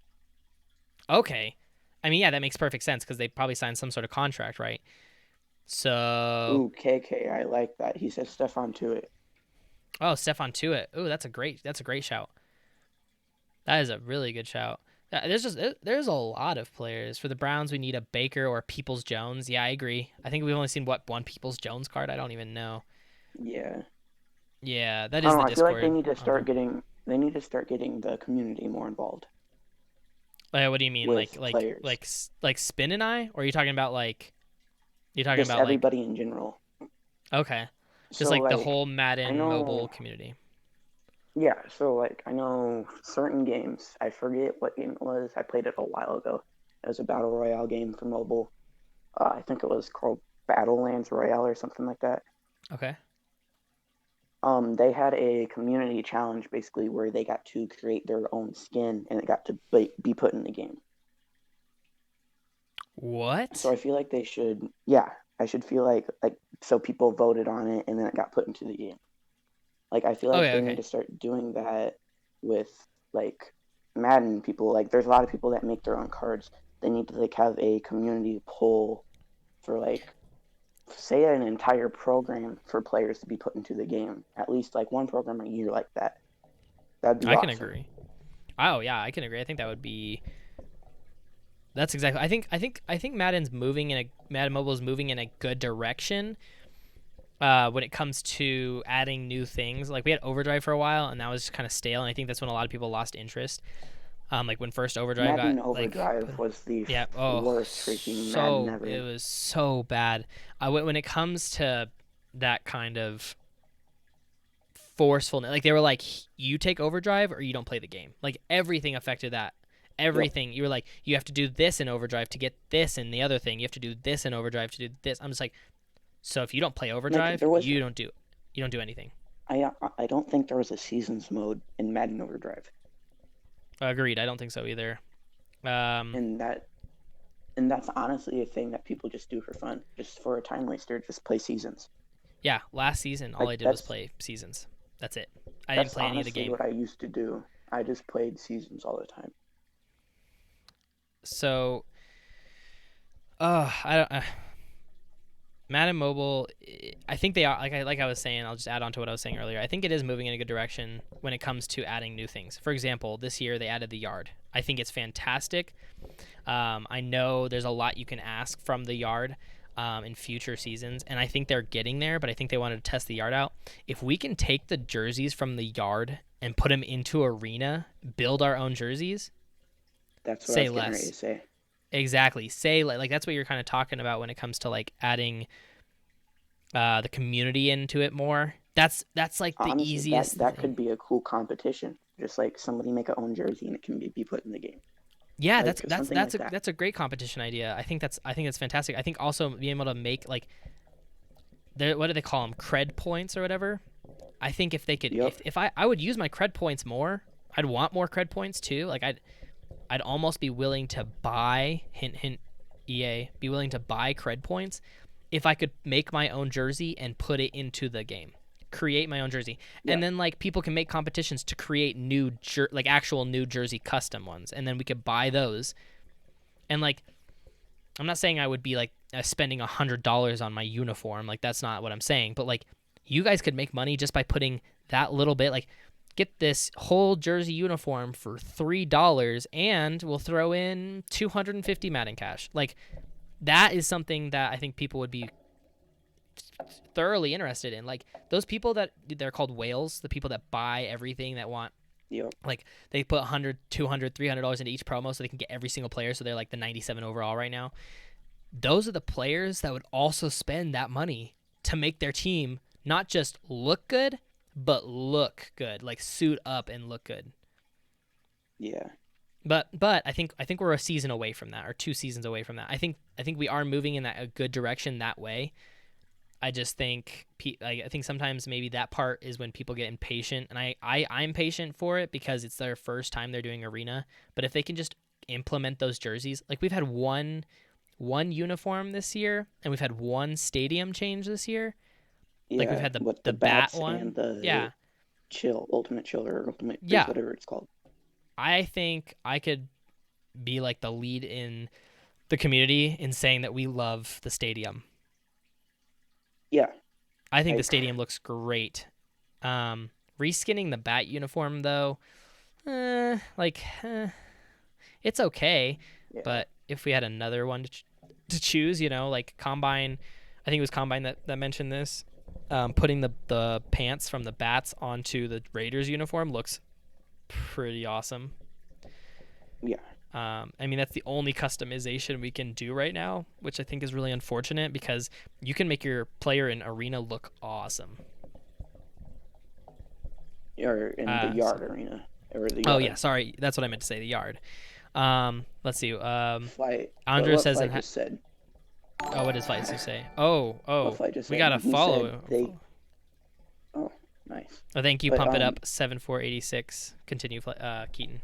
Okay. I mean, yeah, that makes perfect sense because they probably signed some sort of contract, right? So, Ooh, KK, I like that. He says Stefan to it. oh, Stefan Tuitt. Ooh, that's a great shout. That is a really good shout. There's a lot of players for the Browns. We need a Baker or Peoples Jones. Yeah, I agree. I think we've only seen one Peoples Jones card. I don't even know. Yeah. Yeah, that I is don't the know. I feel like they Discord. need to start getting. They need to start getting the community more involved What do you mean, with players. like Spin and I, or are you talking about like Just everybody in general. okay, just So like the like, whole I Madden mobile know. community? Yeah. So like, I know certain games. I forget what game it was. I played it a while ago. It was a battle royale game for mobile. I think it was called Battlelands Royale or something like that. Okay. They had a community challenge basically where they got to create their own skin and it got to be put in the game. So What? I feel like they should, yeah, I should feel like so people voted on it and then it got put into the game. Like I feel like Okay, they need okay. to start doing that with like Madden people. Like there's a lot of people that make their own cards. They need to like have a community poll for like say an entire program for players to be put into the game. At least like one program a year like that. That'd be I can awesome. agree. Oh yeah, I can agree. I think that would be. That's exactly. I think Madden Mobile is moving in a good direction. When it comes to adding new things, like we had Overdrive for a while, and that was kind of stale. And I think that's when a lot of people lost interest. Like when first Overdrive got Madden Overdrive was the yeah, oh, worst freaking Madden it ever. was so bad. When it comes to that kind of forcefulness, like they were like, you take Overdrive or you don't play the game. Like everything affected that. Yep. Everything you were like, you have to do this in Overdrive to get this in the other thing. You have to do this in Overdrive to do this. I'm just like, so if you don't play Like Overdrive, there was, you don't do anything. I don't think there was a seasons mode in Madden Overdrive, Agreed. I don't think so either. Um, and that's honestly a thing that people just do for fun, just for a time waster. Just play seasons. yeah, last season all Like I did was play seasons. That's it. I didn't that's play any of the honestly game. what I used to do. I just played seasons all the time. So, I don't. Madden Mobile, I think they are like I was saying. I'll just add on to what I was saying earlier. I think it is moving in a good direction when it comes to adding new things. For example, this year they added the yard. I think it's fantastic. I know there's a lot you can ask from the yard in future seasons, and I think they're getting there. But I think they wanted to test the yard out. If we can take the jerseys from the yard and put them into arena, build our own jerseys, That's what I say was getting ready to less. say. Exactly. Say like that's what you're kind of talking about when it comes to like adding the community into it more. That's like the Honestly, easiest that thing. could be a cool competition. Just like somebody make a own jersey and it can be put in the game, Yeah, like something like that. that's a great competition idea. I think that's fantastic. I think also being able to make like what do they call them, cred points or whatever. I think if they could, Yep. if I would use my cred points more. I'd want more cred points too. Like I'd almost be willing to buy hint hint EA be willing to buy cred points if I could make my own jersey and put it into the game. Create my own jersey. Yeah. And then like people can make competitions to create new like actual new jersey custom ones and then we could buy those. And like I'm not saying I would be like spending $100 on my uniform. Like that's not what I'm saying, but like you guys could make money just by putting that little bit like get this whole jersey uniform for $3 and we'll throw in 250 Madden cash. Like that is something that I think people would be thoroughly interested in. Like those people that they're called whales, the people that buy everything that want Yep. like they put 100, 200, $300 into each promo so they can get every single player so they're like the 97 overall right now. Those are the players that would also spend that money to make their team not just look good, but look good, like suit up and look good. Yeah. But I think we're a season away from that, or 2 seasons away from that. I think we are moving in that a good direction that way. I just think I think sometimes maybe that part is when people get impatient, and I'm patient for it because it's their first time they're doing arena. But if they can just implement those jerseys, like we've had one uniform this year, and we've had one stadium change this year. Like we've Yeah. had the With the the bat bats and one, the yeah, chill, ultimate chill or ultimate freeze, yeah. whatever it's called. I think I could be like the lead in the community in saying that we love the stadium. Yeah. I think the Like, stadium looks great. Reskinning the bat uniform though, like it's okay, yeah. but if we had another one to choose, like Combine, I think it was Combine that mentioned this. Putting the pants from the bats onto the Raiders uniform looks pretty awesome. Yeah. I mean, that's the only customization we can do right now, which I think is really unfortunate because you can make your player in Arena look awesome. Or in the So, yard arena or the oh yeah, yard sorry, that's what I meant to say. The yard. Let's see. flight. But Andrea what says, flight just said? oh, what does Fight Sue say? Oh, What oh, flight just we said? got a He said follow. they. Oh, nice. Oh, thank you. But Pump it up. 7486. Continue, Keaton.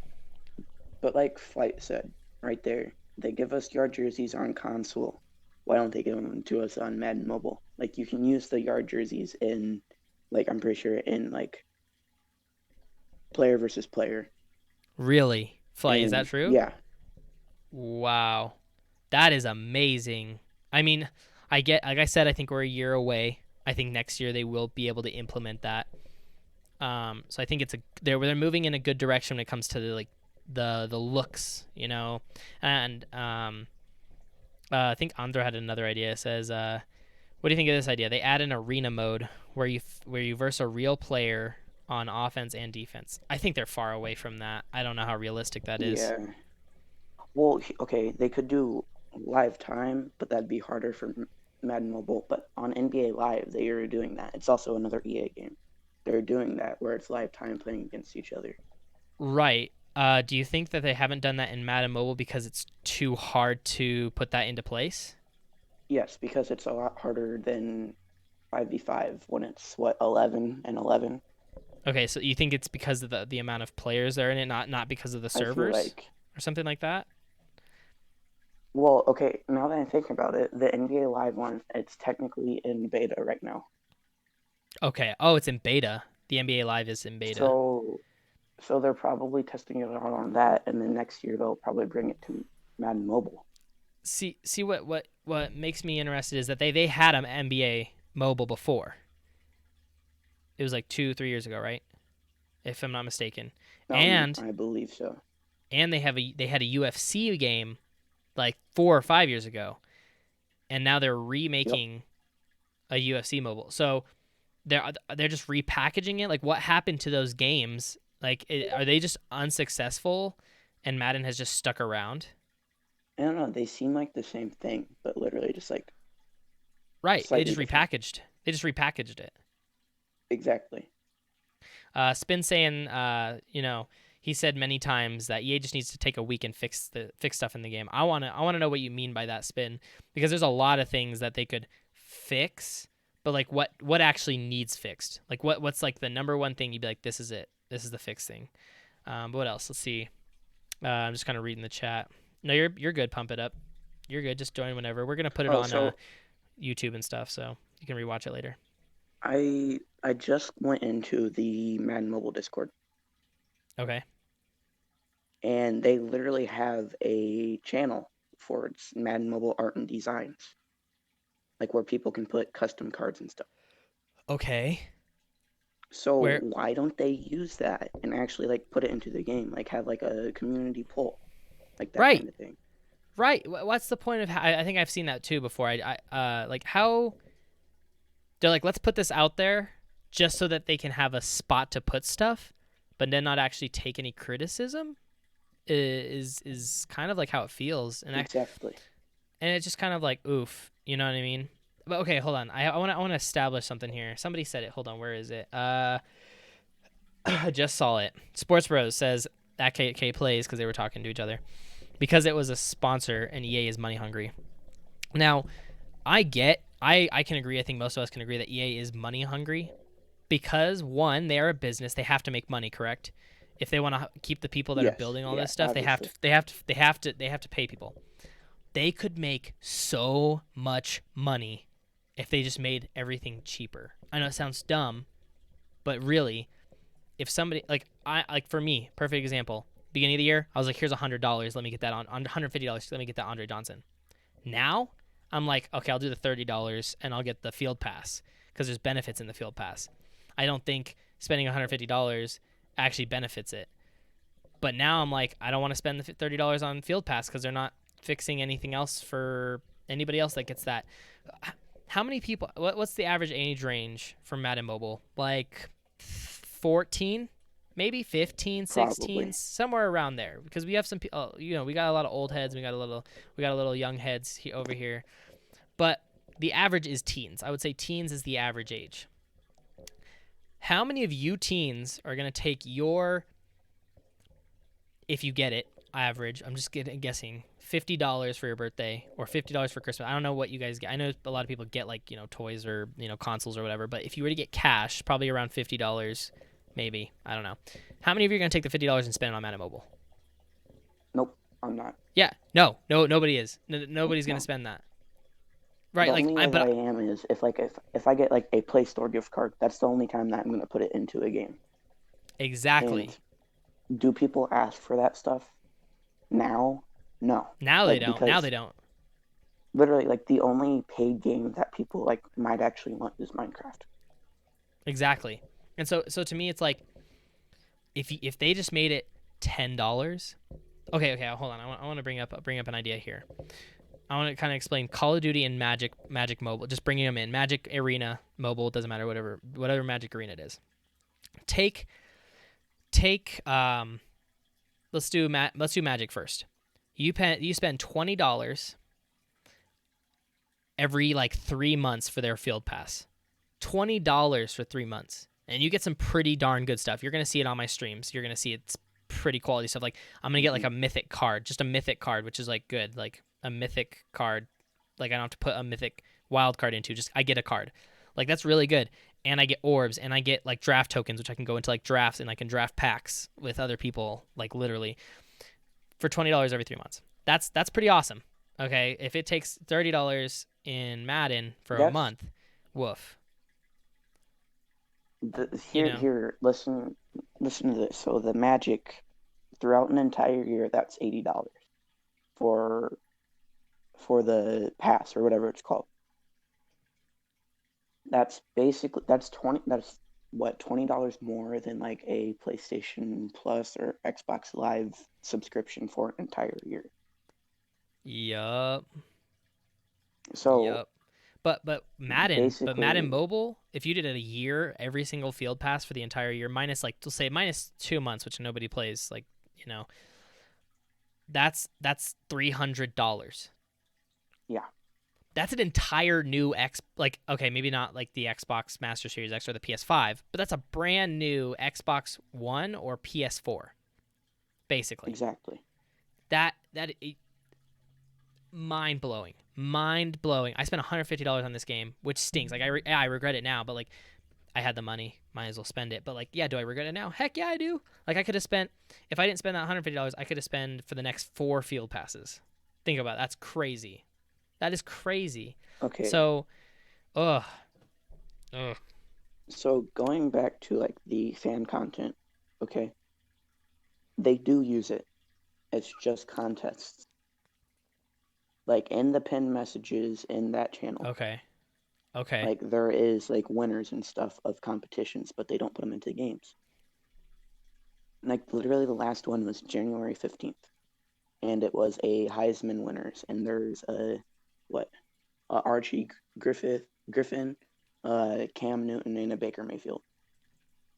but like flight said right there, they give us yard jerseys on console. Why don't they give them to us on Madden Mobile? Like you can use the yard jerseys in, like I'm pretty sure in like player versus player. Really, Flight? Is that And true? yeah, Wow, that is amazing. I mean, like I said, I think we're a year away. I think next year they will be able to implement that. So I think they're moving in a good direction when it comes to the looks, and I think Andra had another idea. It says, what do you think of this idea? They add an arena mode where you verse a real player on offense and defense. I think they're far away from that. I don't know how realistic that is. yeah. Well, okay, they could do live time, but that'd be harder for Madden Mobile. But on NBA Live, they are doing that. It's also another EA game. They're doing that where it's live time playing against each other. Right. Do you think that they haven't done that in Madden Mobile because it's too hard to put that into place? Yes, because it's a lot harder than 5v5 when it's what 11 and 11. Okay, so you think it's because of the amount of players that are in it, not because of the I feel servers like, or something like that? well, okay, now that I think about it, the NBA Live one, it's technically in beta right now. Okay. Oh, it's in beta. The NBA Live is in beta. So so they're probably testing it out on that, and then next year they'll probably bring it to Madden Mobile. see what makes me interested is that they had an NBA mobile before. It was like 2-3 years ago, right? If I'm not mistaken. And I believe so. they had a UFC game like 4 or 5 years ago, and now they're Yep. remaking a UFC mobile. So they're just repackaging it. Like, what happened to those games? Like, are they just unsuccessful, and Madden has just stuck around? I don't know. They seem like the same thing, but literally just like Right. slightly different. They just repackaged it. Exactly. Spin saying, he said many times that EA just needs to take a week and fix stuff in the game. I wanna know what you mean by that, Spin, because there's a lot of things that they could fix, but like what actually needs fixed? Like what's like the number one thing you'd be like, this is it, this is the fix thing. But what else? Let's see. I'm just kind of reading the chat. No, you're good. Pump it up. You're good. Just join whenever. We're gonna put it Oh, on so YouTube and stuff, so you can rewatch it later. I just went into the Madden Mobile Discord, Okay. and they literally have a channel for its Madden Mobile art and designs, like where people can put custom cards and stuff. Okay. So Where why don't they use that and actually like put it into the game, like have like a community poll, like that right. kind of thing? Right. What's the point of? I think I've seen that too before. Like how they're like, let's put this out there just so that they can have a spot to put stuff, but then not actually take any criticism. Is kind of like how it feels, Exactly. and it's just kind of like oof. You know what I mean? But okay, hold on. I want to establish something here. Somebody said it. Hold on. Where is it? I just saw it. Sports Bros says that KK plays because they were talking to each other because it was a sponsor and EA is money hungry. Now, I can agree. I think most of us can agree that EA is money hungry because one, they are a business. They have to make money, correct? If they want to keep the people that are Yes. building all Yeah. this stuff, Obviously. they have to pay people. They could make so much money if they just made everything cheaper. I know it sounds dumb, but really, if somebody like for me, perfect example. Beginning of the year, I was like, here's $100. Let me get that on $150. Let me get that Andre Johnson. Now, I'm like, okay, I'll do the $30 and I'll get the field pass because there's benefits in the field pass. I don't think spending $150 actually benefits it. But now I'm like, I don't want to spend the $30 on field pass because they're not fixing anything else for anybody else that gets that. How many people? What's the average age range for Madden Mobile? Like 14, maybe 15, 16, Probably. somewhere around there. Because we have some, we got a lot of old heads. We got a little young heads over here. But the average is teens. I would say teens is the average age. How many of you teens are gonna take your, if you get it, average? I'm just guessing $50 for your birthday or $50 for Christmas. I don't know what you guys get. I know a lot of people get like toys or consoles or whatever. But if you were to get cash, probably around $50, maybe. I don't know. How many of you are gonna take the $50 and spend it on Madden Mobile? Nope. I'm not. Yeah, no, nobody is. Nobody's gonna No. spend that. The Right? Like only way that I but am is if I get like a Play Store gift card, that's the only time that I'm gonna put it into a game. And exactly. do people ask for that stuff now? No. Now they Like don't. Now because they don't. literally like the only paid game that people like might actually want is Minecraft. Exactly. And so to me, it's like if they just made it $10. Okay, hold on. I want to bring up an idea here. I want to kind of explain Call of Duty and Magic Mobile. Just bringing them in. Magic Arena Mobile, doesn't matter. Whatever Magic Arena it is. Take let's do Magic first. You spend $20 every like 3 months for their field pass. $20 for 3 months, and you get some pretty darn good stuff. You're gonna see it on my streams. You're gonna see it's pretty quality stuff. Like I'm gonna get like Mm-hmm. a mythic card, just a mythic card, which is like good, like a mythic card. Like I don't have to put a mythic wild card into. Just I get a card. Like that's really good. And I get orbs, and I get like draft tokens, which I can go into like drafts, and I can draft packs with other people, like literally for $20 every 3 months. That's pretty awesome. Okay, if it takes $30 in Madden for a That's month, woof. You here know, here listen to this. So the Magic throughout an entire year, that's $80 for for the pass or whatever it's called. That's basically that's what $20 more than like a PlayStation Plus or Xbox Live subscription for an entire year. Yup. So Yup. But Madden basically, Mobile, if you did it a year, every single field pass for the entire year, minus like let's say minus 2 months, which nobody plays, like you know, that's $300. yeah, That's an entire new like okay, maybe not like the Xbox Master Series X or the PS5, but that's a brand new Xbox One or PS4, basically. exactly. That mind blowing, mind blowing. I spent $150 on this game, which stings. Like I regret it now, but like I had the money, might as well spend it. But like, yeah, do I regret it now? Heck yeah, I do. Like I could have spent if I didn't spend that $150, I could have spent for the next 4 field passes. Think about it. That's crazy. That is crazy. Okay, So, ugh, ugh. so going back to like the fan content, okay, they do use it. It's just contests. Like in the pinned messages in that channel, Okay, okay, like there is like winners and stuff of competitions, but they don't put them into games. Like literally the last one was January 15th, and it was a Heisman winners, and there's a what Archie Griffin, Cam Newton, and a Baker Mayfield.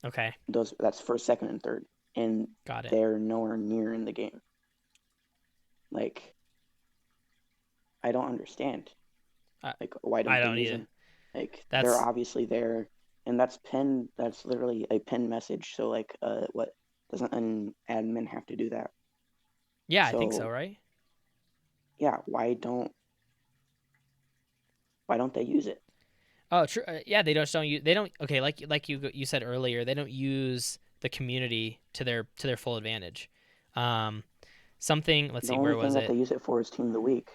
okay. That's first, second, and third, and Got it. they're nowhere near in the game. Like I don't understand. I, Like why I don't they don't use either. them? Like they're That's obviously there, and that's pinned. That's literally a pinned message. So like, what doesn't an admin have to do that? yeah, I think so, So right? yeah, why don't they use it? Oh, true. Yeah, they don't use. They don't. Okay, like you said earlier, they don't use the community to their full advantage. Um, something. Let's The see. only Where thing was that they it? use it for is Team of the Week.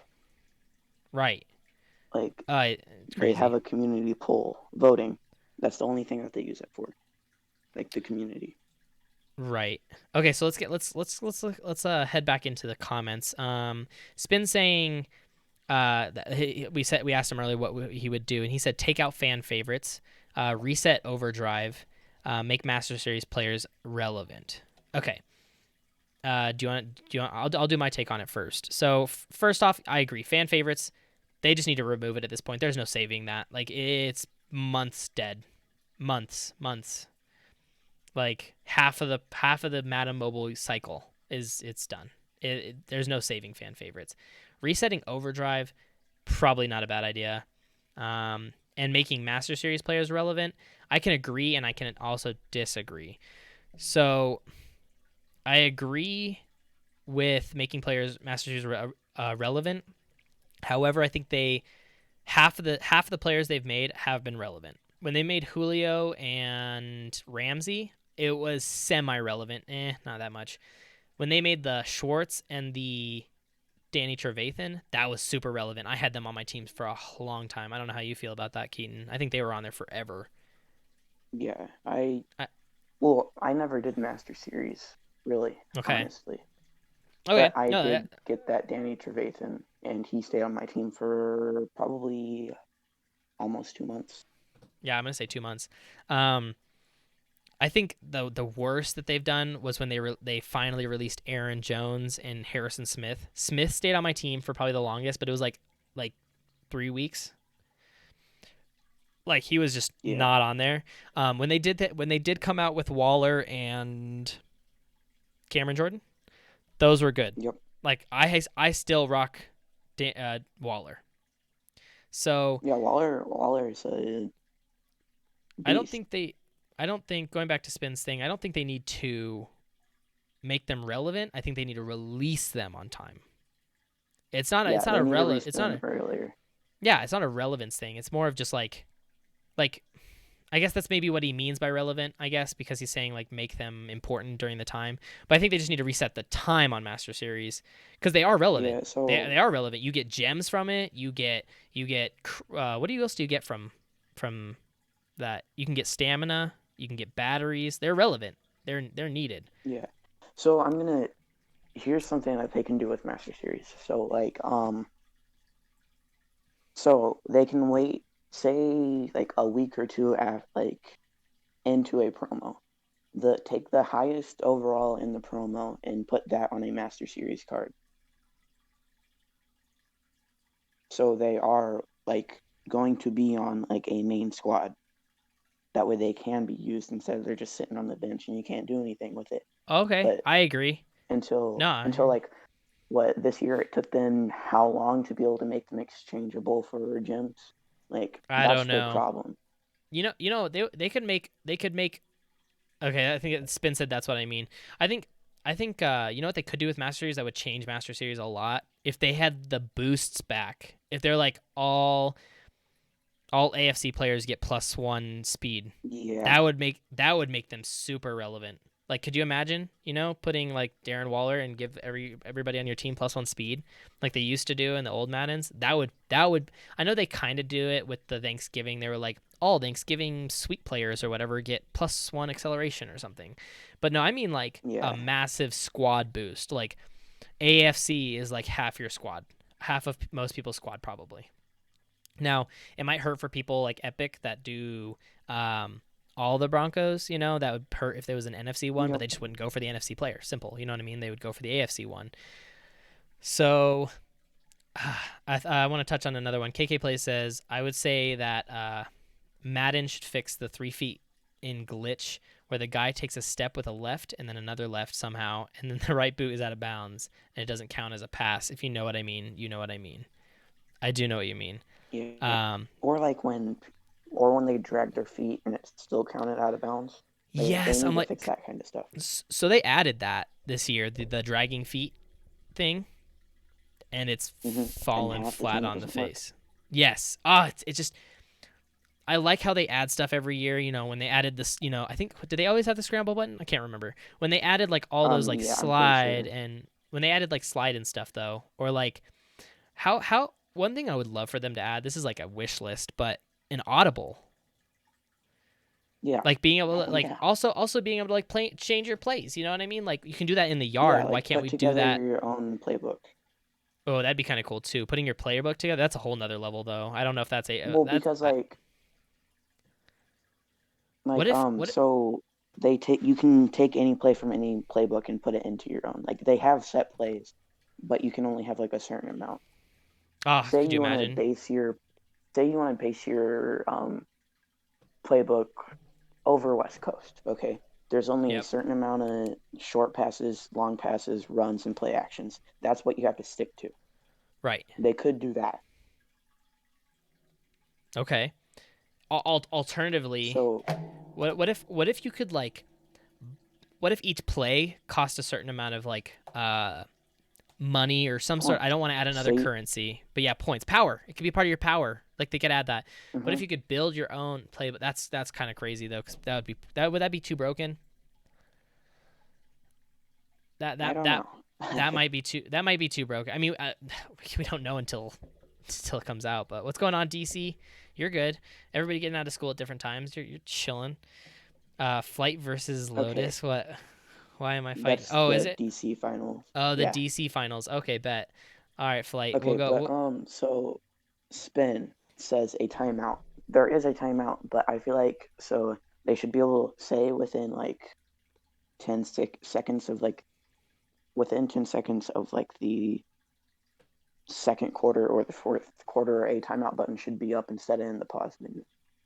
Right. Like It's they have crazy. a community poll voting. That's the only thing that they use it for. Like the community. Right. Okay. So let's head back into the comments. Spin saying we asked him earlier what he would do, and he said take out fan favorites, reset overdrive, make Master Series players relevant. Okay. I'll do my take on it first. So first off, I agree. Fan favorites, they just need to remove it at this point. There's no saving that. Like it's months dead, months. Like half of the Madden Mobile cycle is it's done. There's no saving fan favorites. Resetting overdrive, probably not a bad idea. And making Master Series players relevant, I can agree and I can also disagree. So I agree with making players Master Series relevant. However, I think they half of the players they've made have been relevant. When they made Julio and Ramsey, it was semi-relevant. Not that much. When they made the Schwartz and the Danny Trevathan, that was super relevant. I had them on my teams for a long time. I don't know how you feel about that, Keaton. I think they were on there forever. Yeah, I, I never did Master Series, really, okay. honestly. Okay. But I No, did get that Danny Trevathan, and he stayed on my team for probably almost 2 months. yeah, I'm gonna say 2 months. Um, I think the worst that they've done was when they finally released Aaron Jones and Harrison Smith. Smith stayed on my team for probably the longest, but it was like 3 weeks. Like he was just Yeah. not on there. When they did come out with Waller and Cameron Jordan, those were good. Yep. Like I still rock Waller. So Yeah. Waller is a I don't beast. think they. I don't think going back to Spin's thing. I don't think they need to make them relevant. I think they need to release them on time. It's not. Yeah, It's not they a need to relevant. It's not respin a. earlier. Yeah, it's not a relevance thing. It's more of just like. I guess that's maybe what he means by relevant. I guess because he's saying like make them important during the time. But I think they just need to reset the time on Master Series because they are relevant. Yeah. They are relevant. You get gems from it. You get what else do you get from that? You can get stamina. You can get batteries. They're relevant. They're needed. Yeah. So I'm gonna. Here's something that they can do with Master Series. So like So they can wait, say, like a week or two after, like into a promo. Take the highest overall in the promo and put that on a Master Series card. So they are like going to be on like a main squad. That way they can be used instead of they're just sitting on the bench and you can't do anything with it. Okay, But I agree. until No, until like what this year it took them how long to be able to make them exchangeable for gems? Like I that's don't their know. problem. They could make. Okay, I think Spin said that's what I mean. I think you know what they could do with Master Series that would change Master Series a lot if they had the boosts back. If they're like all AFC players get +1 speed. Yeah, That would make them super relevant. Like, could you imagine, putting like Darren Waller and give everybody on your team +1 speed, like they used to do in the old Maddens? That would. I know they kind of do it with the Thanksgiving. They were like all Thanksgiving sweep players or whatever get +1 acceleration or something. But no, I mean like a yeah, massive squad boost. Like AFC is like half your squad, half of most people's squad probably. Now, it might hurt for people like Epic that do all the Broncos, that would hurt if there was an NFC one, but yep, they just wouldn't go for the NFC player. Simple. You know what I mean? They would go for the AFC one. So I want to touch on another one. KK Play says, I would say that Madden should fix the 3 feet in glitch where the guy takes a step with a left and then another left somehow, and then the right boot is out of bounds and it doesn't count as a pass. If you know what I mean, you know what I mean. I do know what you mean. yeah. Um, Or like when they drag their feet and it's still counted out of bounds. They Yes, need I'm to fix like, that kind of stuff. so they added that this year, the dragging feet thing, and it's And fallen half the flat time it on the doesn't work. face. Yes. It's just I like how they add stuff every year. When they added this, I think did they always have the scramble button? I can't remember. When they added like all those like Yeah, I'm pretty slide sure. and when they added like slide and stuff though, or like how one thing I would love for them to add. This is like a wish list, but an audible. Yeah. Like being able to Oh like yeah. also being able to like play change your plays, you know what I mean? Like you can do that in the Yeah, yard. Why like can't put we do together that? your own playbook. Oh, that'd be kind of cool too. Putting your player book together, that's a whole nother level though. I don't know if that's a Well, that's because what if what so they take you can take any play from any playbook and put it into your own. Like they have set plays, but you can only have like a certain amount. Say could you you want to imagine? base your say you want to base your playbook over West Coast. Okay, there's only a Yep. certain amount of short passes, long passes, runs, and play actions. That's what you have to stick to. Right. They could do that. Okay. Alternatively, So, what if you could like what if each play cost a certain amount of like money or some sort. I points. don't want to add another Say, currency, but yeah, points, power. It could be part of your power. Like they could add that. What if mm-hmm, you could build your own play? But that's kind of crazy though, because that would be too broken. That I that don't that know. that might be too broken. I mean, we don't know until it comes out. But what's going on, DC? You're good. Everybody getting out of school at different times. You're chilling. Flight versus Okay, Lotus. What? Why am I fighting? that's Oh, is the it? DC finals. Oh, the Yeah. DC finals. Okay, bet. All right, Flight. We'll Okay, go. but so spin says a timeout. There is a timeout, but I feel like so they should be able to say within like 10 seconds of like within 10 seconds of like the second quarter or the fourth quarter, a timeout button should be up instead of in the pause menu.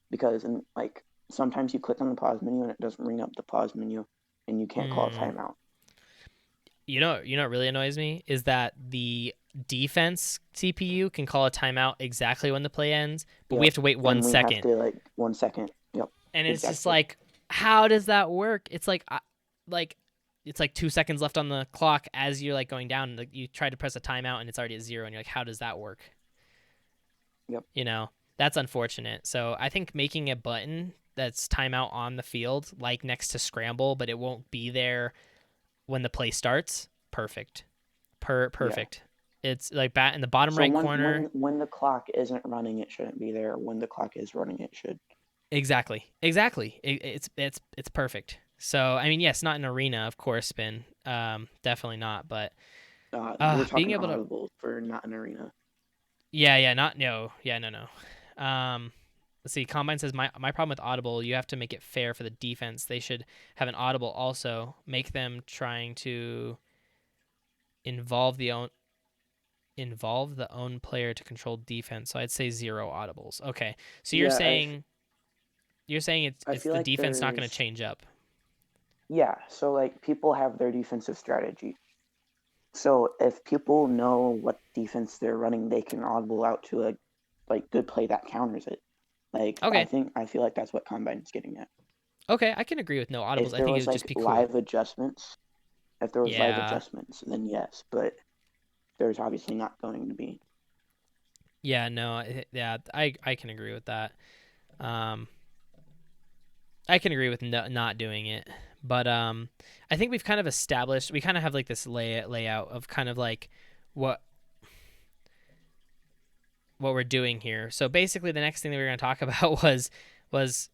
Because and like sometimes you click on the pause menu and it doesn't bring up the pause menu and you can't call a Hmm. timeout. You know what really annoys me is that the defense CPU can call a timeout exactly when the play ends, but we Yep. have to wait one And we have second. to like 1 second. Yep. And it's just Exactly. like, how does that work? It's like it's like 2 seconds left on the clock as you're like going down. Like you try to press a timeout and it's already at 0, and you're like, how does that work? Yep. You know, that's unfortunate. So I think making a button that's timeout on the field, like next to scramble, but it won't be there when the play starts. Perfect. Yeah. Perfect. It's like bat in the bottom So right when corner. the clock isn't running, it shouldn't be there. When the clock is running, it should. Exactly. It's perfect. So I mean, yes, not an arena, of course, spin. Definitely not. But We're being talking able to audible for not an arena. Yeah, not no. Yeah, no. Let's see. Combine says my problem with Audible. You have to make it fair for the defense. They should have an Audible also. Make them trying to involve the own involve the own player to control defense. So I'd say zero audibles. Okay. So you're Yeah, saying I it's feel the like defense not going to there's change up. yeah. So like people have their defensive strategy. So if people know what defense they're running, they can audible out to a like good play that counters it. Like Okay. I feel like that's what Combine's getting at. Okay, I can agree with no audibles. If I there think it was would just like be cool. live adjustments, if there was live Yeah. adjustments, then yes, but there's obviously not going to be. Yeah, no. Yeah, I can agree with that. Um I can agree with not doing it. But I think we've kind of established we kind of have like this layout of kind of like what what we're doing here. So basically the next thing that we were going to talk about was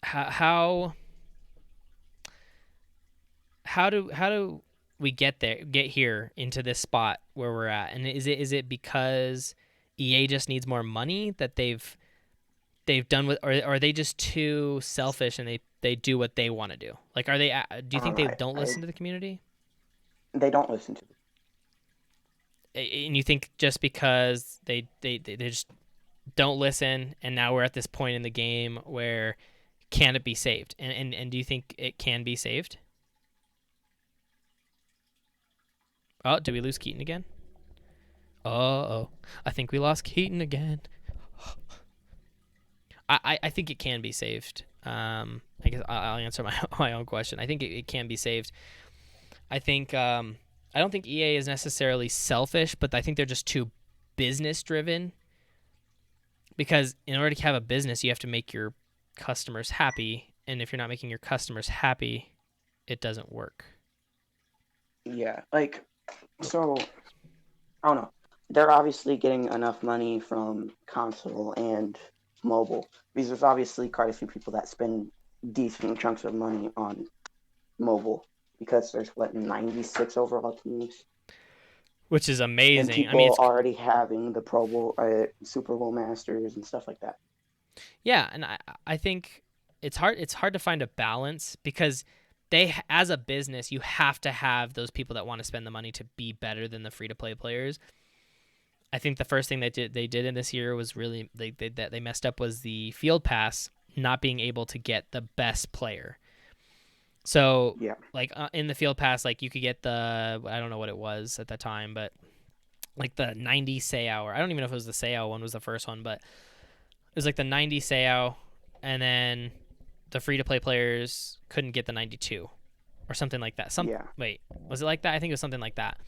how how do we get here into this spot where we're at? And is it because EA just needs more money that they've done with, or are they just too selfish and they do what they want to do? Like, are they? Do you I don't think know. they don't listen to the community? They don't listen to. And you think just because they just don't listen, and now we're at this point in the game where can it be saved? And do you think it can be saved? Oh, did we lose Keaton again? Oh, I think we lost Keaton again. I think it can be saved. I guess I'll answer my my own question. I think it can be saved. I think I don't think EA is necessarily selfish, but I think they're just too business driven. Because in order to have a business, you have to make your customers happy, and if you're not making your customers happy, it doesn't work. Yeah, like so. I don't know. They're obviously getting enough money from console and mobile because there's obviously quite a few people that spend decent chunks of money on mobile because there's what 96 overall teams Which is and amazing. I mean, people it's already having the Pro Bowl, Super Bowl Masters and stuff like that. yeah, and I think it's hard to find a balance because as a business you have to have those people that want to spend the money to be better than the free to play players. I think the first thing they did in this year was really that they messed up was the field pass not being able to get the best player. So Yeah, like in the field pass, like you could get the I don't know what it was at the time, but like the 90 Seau, or I don't even know if it was the Seau one was the first one, but it was like the 90 Seau, and then the free to play players couldn't get the 92 or something like that. yeah, Wait, was it like that? I think it was something like that.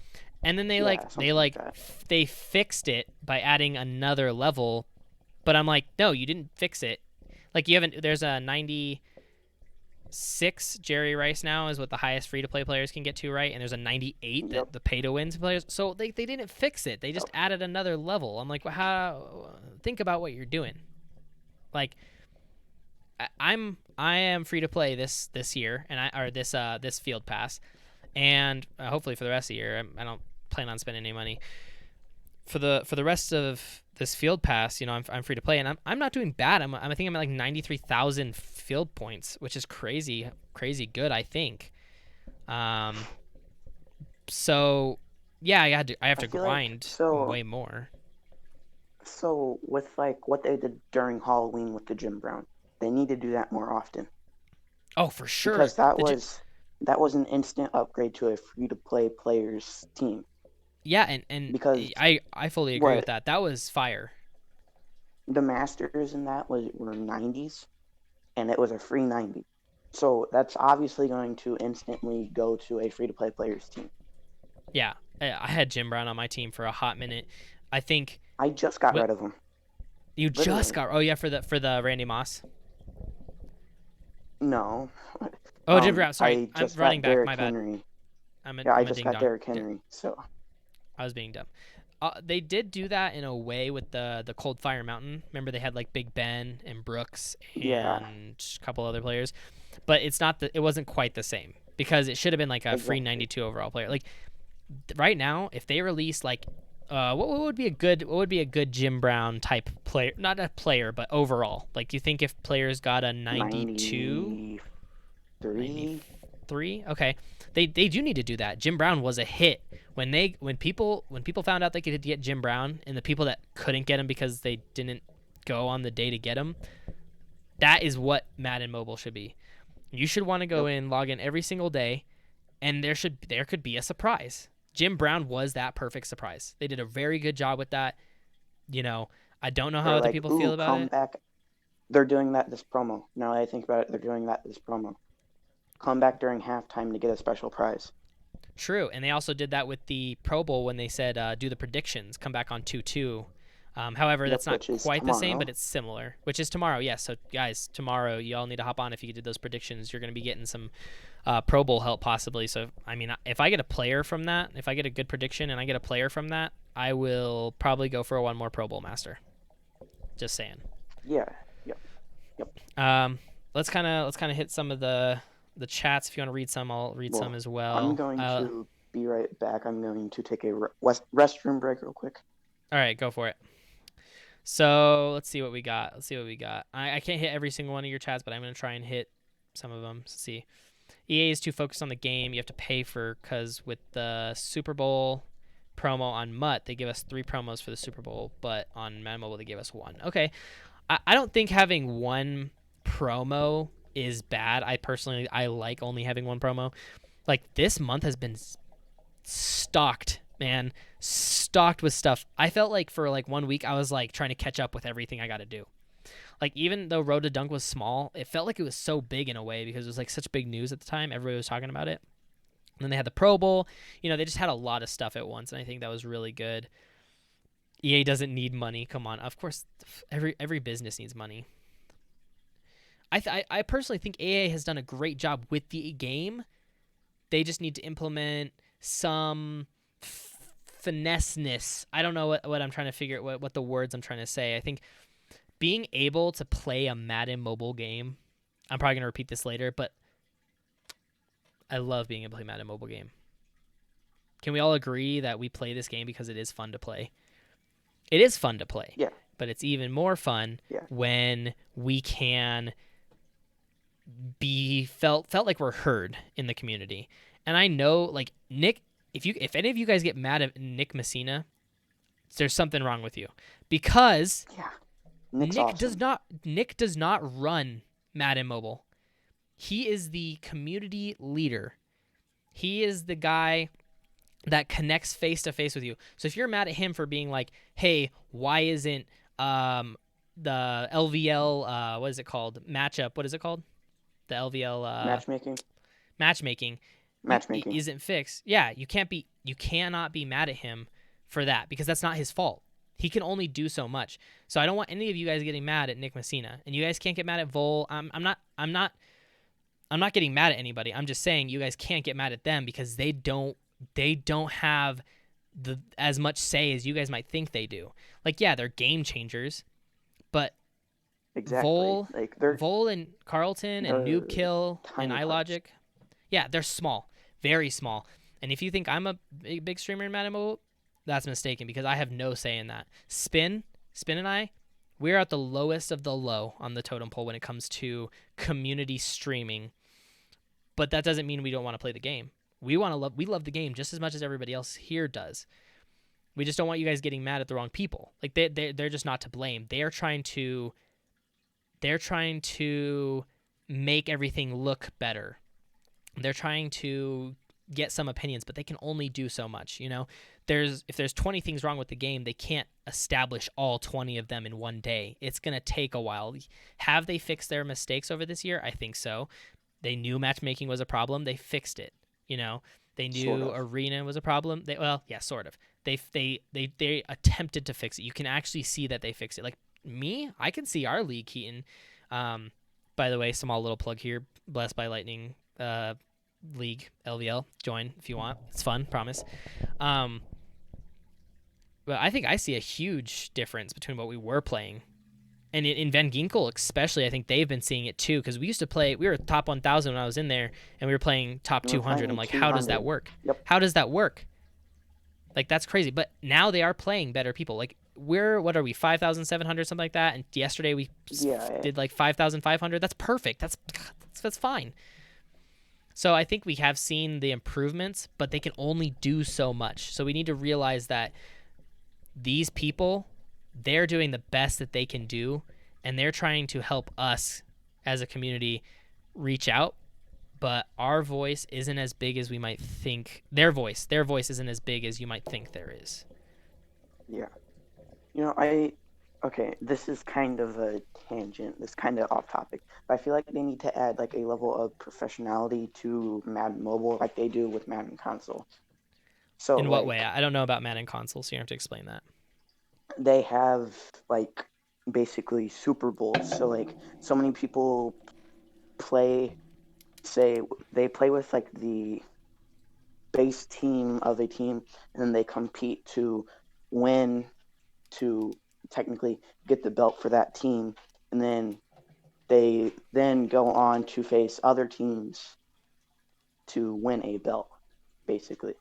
And then yeah, something like that. they fixed it by adding another level, but I'm like, no, you didn't fix it. Like you haven't. There's a 96 Jerry Rice now is what the highest free to play players can get to, right? And there's a 98 Yep, that the pay to wins players. So they didn't fix it. They just yep. added another level. I'm like, well, how? Think about what you're doing. Like I am free to play this year, and this field pass, and hopefully for the rest of the year, I don't plan on spending any money for the rest of this field pass. You know, I'm free to play, and I'm not doing bad. I think I'm at like 93,000 field points, which is crazy good. I think. Um. So yeah, I have I to feel like grind way more. so with like what they did during Halloween with the Jim Brown, they need to do that more often Oh, for sure. because that was an instant upgrade to a free to play players team Yeah, and because I fully agree with what that. That was fire. the masters in that were 90s and it was a free 90. So that's obviously going to instantly go to a free to play players team. Yeah, I had Jim Brown on my team for a hot minute. I think I just got what rid of him, you just literally. got. Oh yeah, for the Randy Moss. No. Oh, Jim Brown. Sorry, I I'm just running got back. Derrick My bad. Henry. I'm a Yeah, I I'm a just ding got dong. Derrick Henry. So I was being dumb. They did do that in a way with the Cold Fire Mountain. Remember they had like Big Ben and Brooks yeah, and a couple other players, but it wasn't quite the same because it should have been like a free exactly. 92 overall player. Like right now, if they release like What would be a good Jim Brown type player? Not a player, but overall. Like, do you think if players got a 92, 93. 93? Okay, they do need to do that. Jim Brown was a hit when people found out they could get Jim Brown, and the people that couldn't get him because they didn't go on the day to get him. That is what Madden Mobile should be. You should want to go in, log in every single day, and there could be a surprise. Jim Brown was that perfect surprise. They did a very good job with that. I don't know how other people feel about it. Back. They're doing that this promo. Now that I think about it, they're doing that this promo. Come back during halftime to get a special prize. True, and they also did that with the Pro Bowl when they said do the predictions, come back on 2-2. However, that's not quite the same, but it's similar, which is tomorrow. Yes, so guys, tomorrow you all need to hop on if you did those predictions. You're going to be getting some Pro Bowl help possibly. So, I mean, if I get a player from that, if I get a good prediction and I get a player from that, I will probably go for one more Pro Bowl master. Just saying. Yeah. Yep. Let's kind of hit some of the chats. If you want to read some, I'll read some as well. I'm going to be right back. I'm going to take a restroom break real quick. All right, go for it. So let's see what we got. I can't hit every single one of your chats, but I'm going to try and hit some of them. Let's see. EA is too focused on the game. You have to pay because with the Super Bowl promo on MUT, they give us 3 promos for the Super Bowl, but on Madden Mobile, they gave us 1. Okay. I don't think having 1 promo is bad. I like only having 1 promo. Like, this month has been stocked, man. Stocked with stuff. I felt like for like 1 week I was like trying to catch up with everything I got to do. Like, even though Road to Dunk was small, it felt like it was so big in a way because it was like such big news at the time. Everybody was talking about it. And then they had the Pro Bowl. They just had a lot of stuff at once, and I think that was really good. EA doesn't need money. Come on. Of course, every business needs money. I personally think EA has done a great job with the game. They just need to implement some finesse-ness. I don't know what I'm trying to figure out, what the words I'm trying to say. I think being able to play a Madden mobile game, I'm probably going to repeat this later, but I love being able to play Madden mobile game. Can we all agree that we play this game because it is fun to play? It is fun to play. Yeah. But it's even more fun when we can be felt like we're heard in the community. And I know, like, Nick, if any of you guys get mad at Nick Messina, there's something wrong with you, because Nick does not run Madden Mobile. He is the community leader. He is the guy that connects face to face with you. So if you're mad at him for being like, hey, why isn't the LVL what is it called, matchup, what is it called, the LVL matchmaking isn't fixed. Yeah, you cannot be mad at him for that, because that's not his fault. He can only do so much. So I don't want any of you guys getting mad at Nick Messina, and you guys can't get mad at Vol. I'm not getting mad at anybody. I'm just saying you guys can't get mad at them because they don't have as much say as you guys might think they do. Like, yeah, they're game changers, but exactly. Vol and Carlton and Noob Kill and iLogic, yeah, they're small, very small. And if you think I'm a big streamer in Madden Mobile, that's mistaken, because I have no say in that. Spin and I, we're at the lowest of the low on the totem pole when it comes to community streaming. But that doesn't mean we don't want to play the game. We love the game just as much as everybody else here does. We just don't want you guys getting mad at the wrong people. Like, they're just not to blame. They're trying to make everything look better. They're trying to get some opinions, but they can only do so much. If there's 20 things wrong with the game, they can't establish all 20 of them in one day. It's going to take a while. Have they fixed their mistakes over this year? I think so. They knew matchmaking was a problem. They fixed it. They knew arena was a problem. Sort of. They attempted to fix it. You can actually see that they fixed it. Like me, I can see our league, Keaton. By the way, small little plug here. Blessed by Lightning League LVL. Join if you want. It's fun, promise. But I think I see a huge difference between what we were playing. And in Van Ginkel especially, I think they've been seeing it too, because we were top 1,000 when I was in there, and we were playing top 200. I'm like, how does that work? Yep. How does that work? Like that's crazy. But now they are playing better people. Like what are we 5,700 something like that? And yesterday we Yeah, did like 5,500. That's perfect. That's fine. So I think we have seen the improvements, but they can only do so much. So we need to realize that these people, they're doing the best that they can do, and they're trying to help us as a community reach out. But our voice isn't as big as we might think. Their voice isn't as big as you might think there is. yeah. Okay, this is kind of a tangent. This kind of off topic. But I feel like they need to add like a level of professionality to Madden Mobile, like they do with Madden Console. So In what way? like I don't know about Madden console, so you have to explain that. they have like basically Super Bowls. So like so many people play, say they play with like the base team of a team, and then they compete to win, to technically get the belt for that team, and then they then go on to face other teams to win a belt, basically.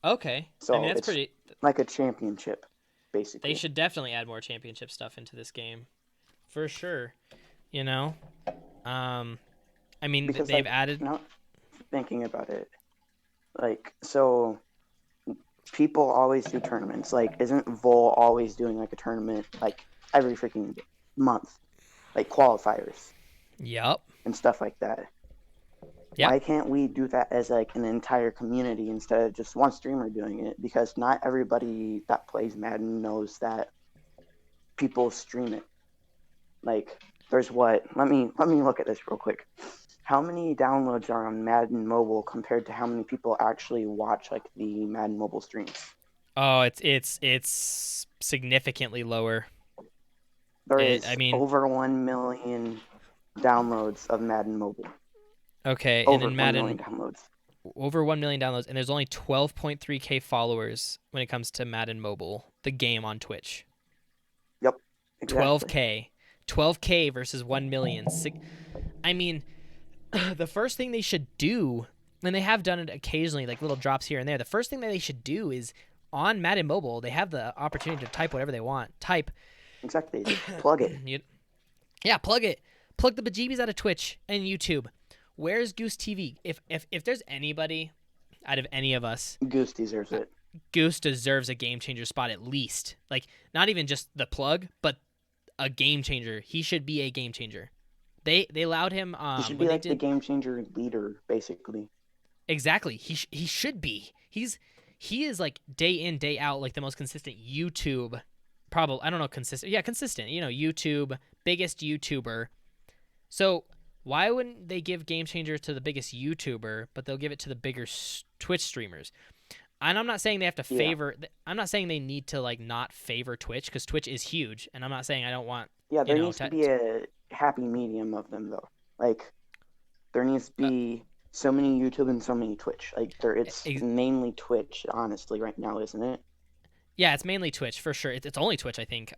Okay. I mean, So that's it's pretty. like a championship, They basically. should definitely add more championship stuff into this game, for sure. You know, um, I mean, Because they've like added. now thinking about it, like so people always do tournaments. Like isn't Vol always doing like a tournament like every freaking month, like qualifiers Yup. and stuff like that? Yep. Why can't we do that as like an entire community instead of just one streamer doing it? Because not everybody that plays Madden knows that people stream it. Like there's what? Let me look at this real quick. How many downloads are on Madden Mobile compared to how many people actually watch like the Madden Mobile streams? Oh, it's significantly lower. There I is mean, over 1 million downloads of Madden Mobile. okay, and Over in 1 million Madden, downloads. over 1 million downloads, and there's only 12.3K followers when it comes to Madden Mobile, the game on Twitch. Yep, exactly. 12K, 12K versus 1 million. I mean, the first thing they should do, and they have done it occasionally, like little drops here and there. The first thing that they should do is on Madden Mobile, they have the opportunity to type whatever they want. Type, Exactly. Just plug it. you, yeah, plug it, plug the bejeebies out of Twitch and YouTube. Where's Goose TV? If there's anybody out of any of us, Goose deserves it. Goose deserves a game changer spot at least. Like not even just the plug, but a game changer. He should be a game changer. They allowed him He should be when they like the did game changer leader, basically. exactly. He should be. He is like day in day out like the most consistent YouTube. Probably I don't know consistent. Yeah, consistent. You know YouTube biggest YouTuber. So why wouldn't they give game changer to the biggest YouTuber, but they'll give it to the bigger Twitch streamers? And I'm not saying they have to Yeah. favor. I'm not saying they need to like not favor Twitch because Twitch is huge, and I'm not saying I don't want Yeah, you there know needs to be a happy medium of them though. Like there needs to be so many YouTube and so many Twitch. Like there it's ex- mainly Twitch, honestly, right now, isn't it? yeah, it's mainly Twitch for sure. It's only Twitch, I think.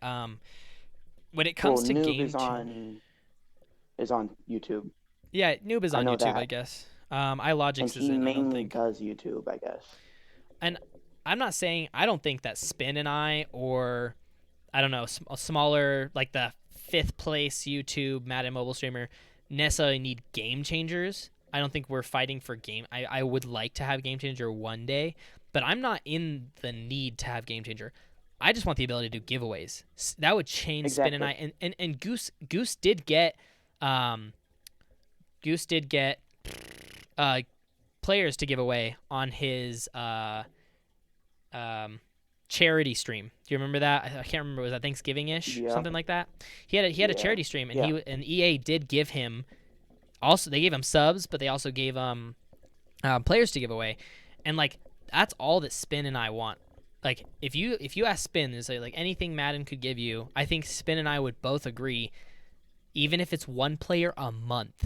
When it Well, comes to Noob game change, is on YouTube. yeah, Noob is I on know YouTube, I that. guess. And iLogix he isn't, I don't mainly think. does YouTube, I guess. And I'm not saying I don't think that Spin and I or I don't know a smaller like the fifth place YouTube Madden mobile streamer necessarily need game changers. I don't think we're fighting for game. I would like to have game changer one day, but I'm not in the need to have game changer. I just want the ability to do giveaways. That would change Spin and Exactly. I and Goose did get um Goose did get uh players to give away on his um, charity stream. Do you remember that? I can't remember. Was that Thanksgiving ish, Yep. something like that? He had a Yeah. charity stream, and Yeah. EA did give him also they gave him subs, but they also gave players to give away, and like that's all that Spin and I want. Like if you ask Spin, is like anything Madden could give you, I think Spin and I would both agree. Even if it's one player a month,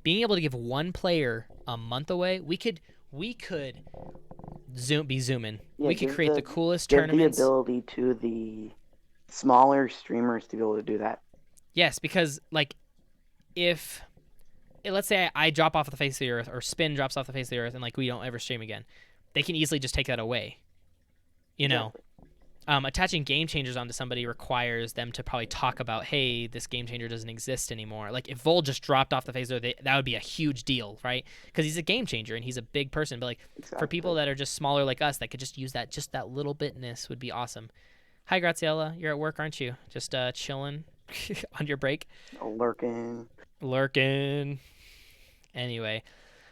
being able to give one player a month away, we could be zooming. Yeah, We could create the coolest give the tournaments. ability to the smaller streamers to be able to do that. Yes, because like if let's say I drop off the face of the earth or Spin drops off the face of the earth and like we don't ever stream again, they can easily just take that away. You know, Exactly. attaching game changers onto somebody requires them to probably talk about, hey, this game changer doesn't exist anymore. Like if Vol just dropped off the face of the earth, that would be a huge deal, right? Because he's a game changer and he's a big person. But like for people Exactly. that are just smaller like us, that could just use that, just that little bitness would be awesome. Hi, Graciela. You're at work, aren't you? Just chilling on your break, Lurking. lurking. Anyway,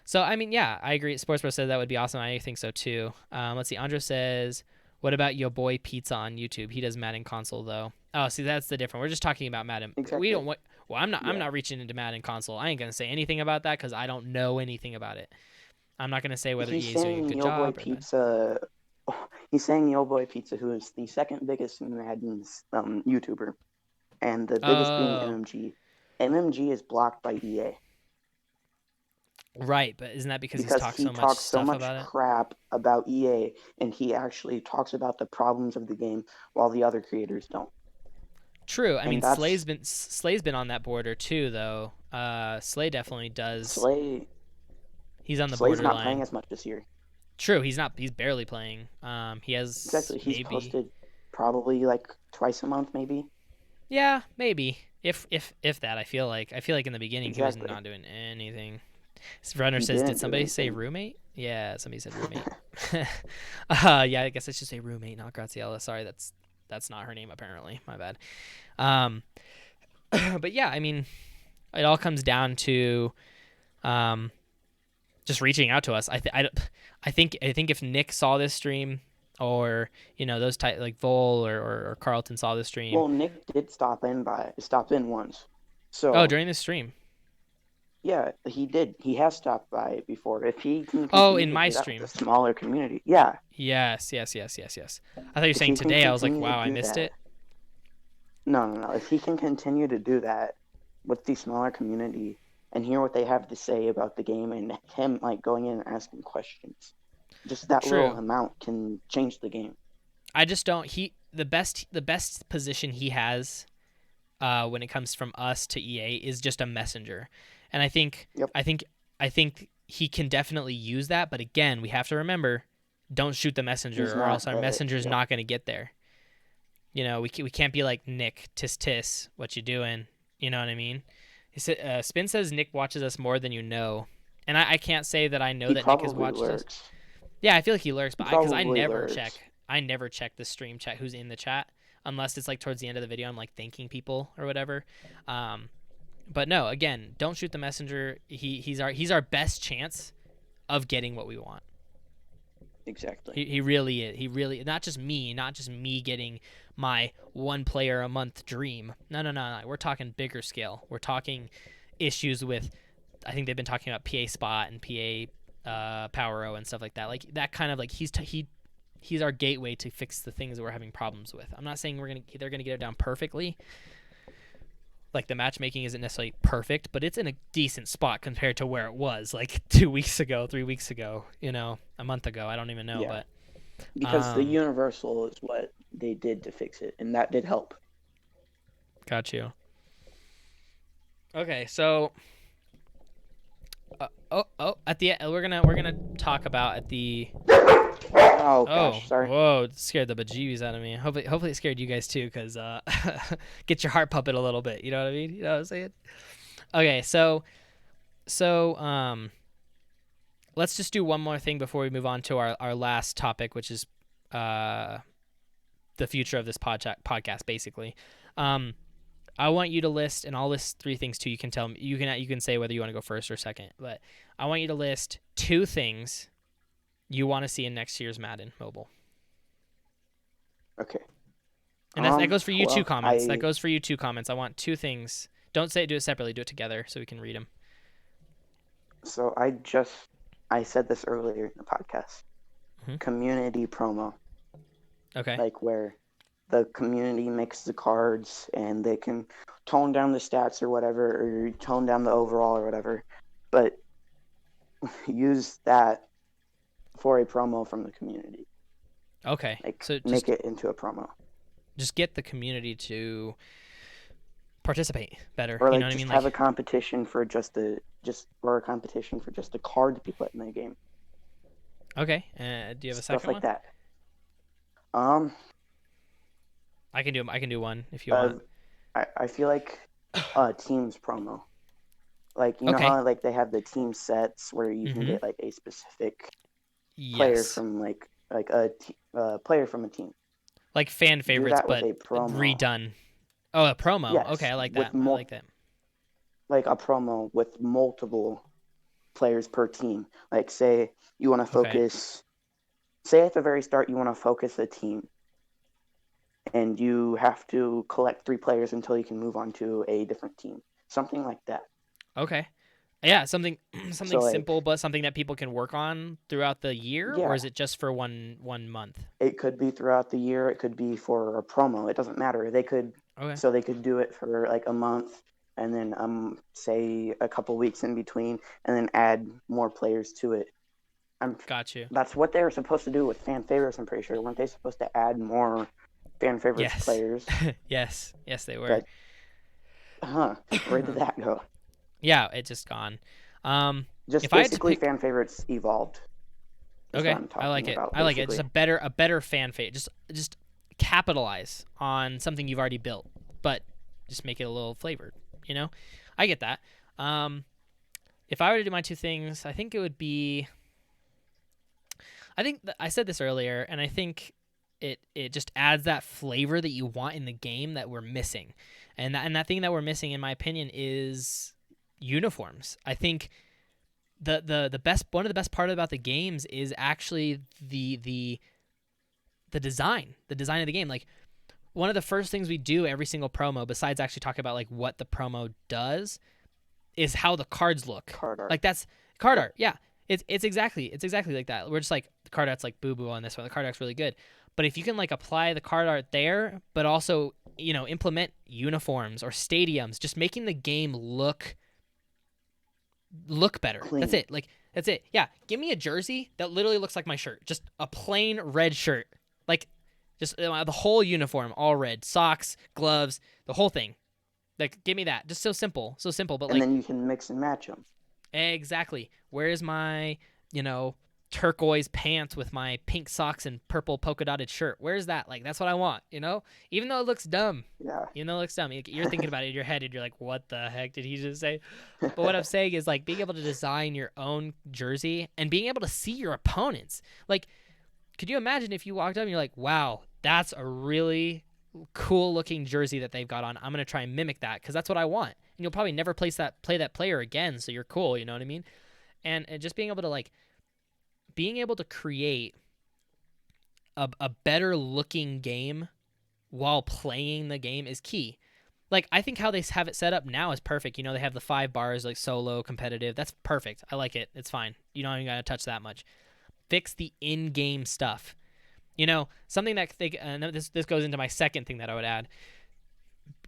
so I mean, yeah, I agree. Sports Bro said that would be awesome. I think so too. Let's see. Andro says, "What about your boy Pizza on YouTube? He does Madden console though." Oh, see, that's the difference. We're just talking about Madden. We don't Exactly. want. Well, I'm not. I'm Yeah. not reaching into Madden console. I ain't gonna say anything about that because I don't know anything about it. I'm not gonna say whether He's EA is doing a saying good Yo Boy job or bad. Pizza. He's saying Yo Boy Pizza, who is the second biggest Madden's YouTuber, and the biggest being Oh, MMG. MMG is blocked by EA right. But isn't that because he's because talked he so much talks so stuff much about it? crap about EA, and he actually talks about the problems of the game while the other creators don't. True. I And mean, that's Slay's been on that border too, though. Slay definitely does. Slay. He's on the Slay's not playing borderline. as much this year. True. He's not. He's barely playing. He has Exactly. He's maybe. posted probably like twice a month, maybe. Yeah, maybe. If that, I feel like in the beginning he was Exactly. not doing anything. Runner He says, "Did didn't do somebody say anything. roommate?" Yeah, somebody said roommate. Yeah, I guess I should say roommate, not Graciela. Sorry, that's not her name apparently. My bad. Um, but yeah, I mean, it all comes down to um, just reaching out to us. I think if Nick saw this stream, or those type like Vol or Carlton saw this stream. Well, Nick did stop in once. Oh, So during the stream. yeah, he did. He has stopped by before. If he can Oh, continue in to my do that with a stream. smaller community, yeah. Yes, yes, yes, yes, yes. I thought you were If saying he can today. I was like, continue to wow, I do missed that, it. no, no, no. If he can continue to do that with the smaller community and hear what they have to say about the game and him like going in and asking questions, just that little True. amount can change the game. I just don't. The best position he has when it comes from us to EA is just a messenger, and Yep. I think he can definitely use that. But again, we have to remember, don't shoot the He's messenger, or else not our messenger's yep. not going to get there. We can't be like Nick, tis tis, what you doing? You know what I mean? Spin says Nick watches us more than you know, and I can't say that I know He that Nick has probably watched us. lurks. Yeah, I feel like he lurks, He but because probably lurks. I never check the stream chat who's in the chat unless it's like towards the end of the video. I'm like thanking people or whatever. Um, but no, again, don't shoot the messenger. He's our best chance of getting what we want. Exactly. He really is. He really not just me getting my one player a month dream. No, no, no, no. We're talking bigger scale. We're talking issues with. I think they've been talking about PA spot and PA power O and stuff like that. Like that kind of like he's our gateway to fix the things that we're having problems with. I'm not saying they're gonna get it down perfectly. Like the matchmaking isn't necessarily perfect, but it's in a decent spot compared to where it was like 2 weeks ago, 3 weeks ago, a month ago. I don't even know, Yeah. but Because the universal is what they did to fix it, and that did help. got you. Okay, so at the we're gonna talk about at the Oh gosh, sorry. whoa, it scared the bejeebies out of me. Hopefully it scared you guys too, cause get your heart pumping a little bit. You know what I mean? You know what I'm saying? Okay, so let's just do one more thing before we move on to our last topic, which is the future of this podcast, basically. I want you to list, and I'll list three things too. You can tell me, you can say whether you want to go first or second, but I want you to list two things you want to see in next year's Madden Mobile. Okay. And that goes for you two Well, comments. That goes for you two comments. I want two things. Don't do it separately. Do it together so we can read them. so I said this earlier in the podcast. Mm-hmm. Community promo. Okay. Like where the community makes the cards and they can tone down the stats or whatever, or tone down the overall or whatever, but use that for a promo from the community. Okay. Like So make it into a promo. just get the community to participate better. Or You like know what I just mean? have Like a competition for just a card to be put in the game. okay. Do you have a Stuff second like one? that. Um, I can do one if you uh, want. I feel like teams promo. Like you know Okay. how like they have the team sets where you can Mm-hmm. get like a specific player Yes. from like a player from a team. Like fan Do favorites, that with but a promo. redone. Oh, a promo. Okay, Yes, I like that. with I like that. like a promo with multiple players per team. Like say you want to Okay. focus. Say at the very start you want to focus a team, and you have to collect 3 players until you can move on to a different team. Something like that. Okay. Yeah, something something So simple, like but something that people can work on throughout the year, or yeah, is it just for one month? it could be throughout the year. It could be for a promo. It doesn't matter. Okay. They could do it for like a month, and then say a couple weeks in between, and then add more players to it. I'm Got you. That's what they were supposed to do with fan favorites. I'm pretty sure weren't they supposed to add more fan favorites Yes. players? Yes. Yes, they were. That where did that go? Yeah, it's just gone. Um, Just if I had to basically pick, fan favorites evolved is what okay, I'm I like talking it. about I like it. Just basically. a better fan favorite. Just capitalize on something you've already built, but just make it a little flavored. You know, I get that. Um, if I were to do my two things, I think it would be. I said this earlier, and I think it just adds that flavor that you want in the game that we're missing, and that thing that we're missing, in my opinion, is uniforms. I think the best one of the best part about the games is actually the design of the game. Like one of the first things we do every single promo, besides actually talking about like what the promo does, is how the cards look. Card art. Like that's card Yeah. art. Yeah, it's exactly like that. We're just like the card art's like boo boo on this one. The card art's really good, but if you can like apply the card art there, but also implement uniforms or stadiums, just making the game look better. That's Clean. it. Like that's it. Yeah, give me a jersey that literally looks like my shirt, just a plain red shirt, like just the whole uniform, all red, socks, gloves, the whole thing. Like give me that. Just so simple, but And like then you can mix and match them. exactly. Where's my, you know, turquoise pants with my pink socks and purple polka dotted shirt? Where's that? Like, that's what I want, you know? Even though it looks dumb. Yeah. Even though it looks dumb. You're thinking about it in your head and you're like, what the heck did he just say? But what I'm saying is, like, being able to design your own jersey and being able to see your opponents. Like, could you imagine if you walked up and you're like, wow, that's a really cool looking jersey that they've got on. I'm going to try and mimic that because that's what I want. And you'll probably never play that player again, so you're cool, you know what I mean? And just being able to create a better looking game while playing the game is key. Like I think how they have it set up now is perfect. They have the 5 bars like solo competitive. That's perfect. I like it. It's fine. You don't even gotta touch that much. Fix the in-game stuff. Something that this goes into my second thing that I would add.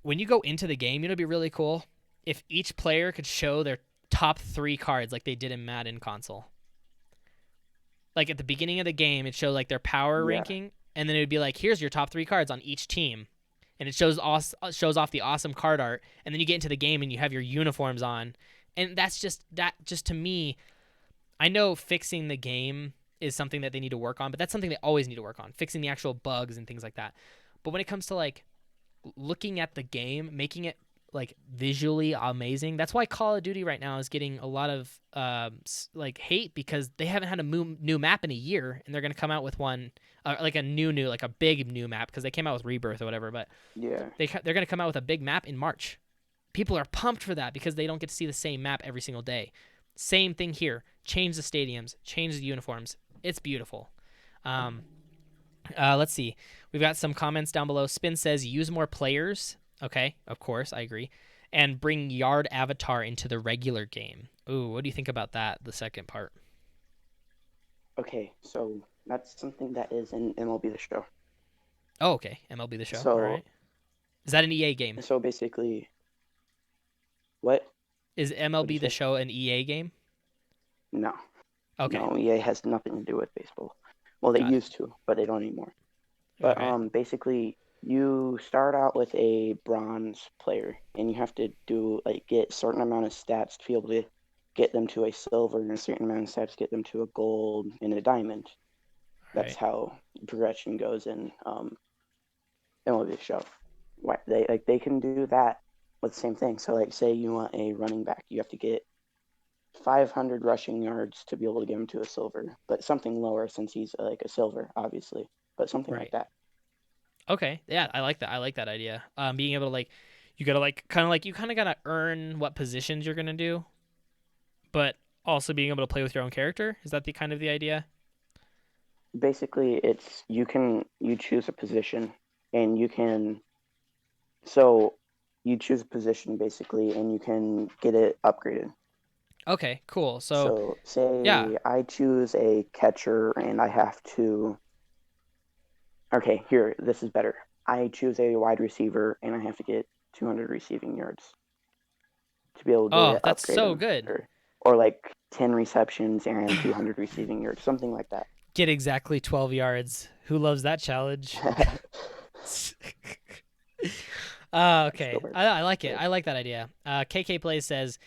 When you go into the game, it'd be really cool if each player could show their top 3 cards like they did in Madden console. Like at the beginning of the game, it showed like their power Yeah. ranking, and then it would be like, here's your top 3 cards on each team, and it shows off the awesome card art, and then you get into the game and you have your uniforms on, and that's just to me. I know fixing the game is something that they need to work on, but that's something they always need to work on, fixing the actual bugs and things like that. But when it comes to like looking at the game, making it like visually amazing. That's why Call of Duty right now is getting a lot of like hate because they haven't had a new map in a year, and they're gonna come out with one like a new like a big new map because they came out with Rebirth or whatever. But Yeah. they're gonna come out with a big map in March. People are pumped for that because they don't get to see the same map every single day. Same thing here. Change the stadiums, change the uniforms. It's beautiful. Um, let's see. We've got some comments down below. Spin says use more players. Okay, of course, I agree. And bring Yard Avatar into the regular game. Ooh, what do you think about that, the second part? Okay, so that's something that is in MLB The Show. Oh, okay. MLB The Show. All So right. Is that an EA game? so basically, what? Is What'd you MLB The say? Show an EA game? No, Okay. no. EA has nothing to do with baseball. Well, they Got it. used to, but they don't anymore. But Okay. basically, you start out with a bronze player, and you have to do like get a certain amount of stats to be able to get them to a silver, and a certain amount of stats to get them to a gold and a diamond. That's Right. how progression goes in MLB Show. Why they can do that with the same thing. So like, say you want a running back, you have to get 500 rushing yards to be able to get him to a silver, but something lower since he's like a silver, obviously, but something like Right. that. Okay. Yeah, I like that. I like that idea. Being able to like, you gotta like kind of like you kind of gotta earn what positions you're gonna do, but also being able to play with your own character. Is that the kind of the idea? Basically, it's you choose a position and you can so you choose a position basically and you can get it upgraded. Okay. Cool. So So yeah. say I choose a catcher and I have to okay, here, this is better. I choose a wide receiver and I have to get 200 receiving yards to be able Oh, to that's upgrade so them, good. or like 10 receptions and 200 receiving yards, something like that. Get exactly 12 yards. Who loves that challenge? Still Okay. works. I like it. But I like that idea. KK Plays says,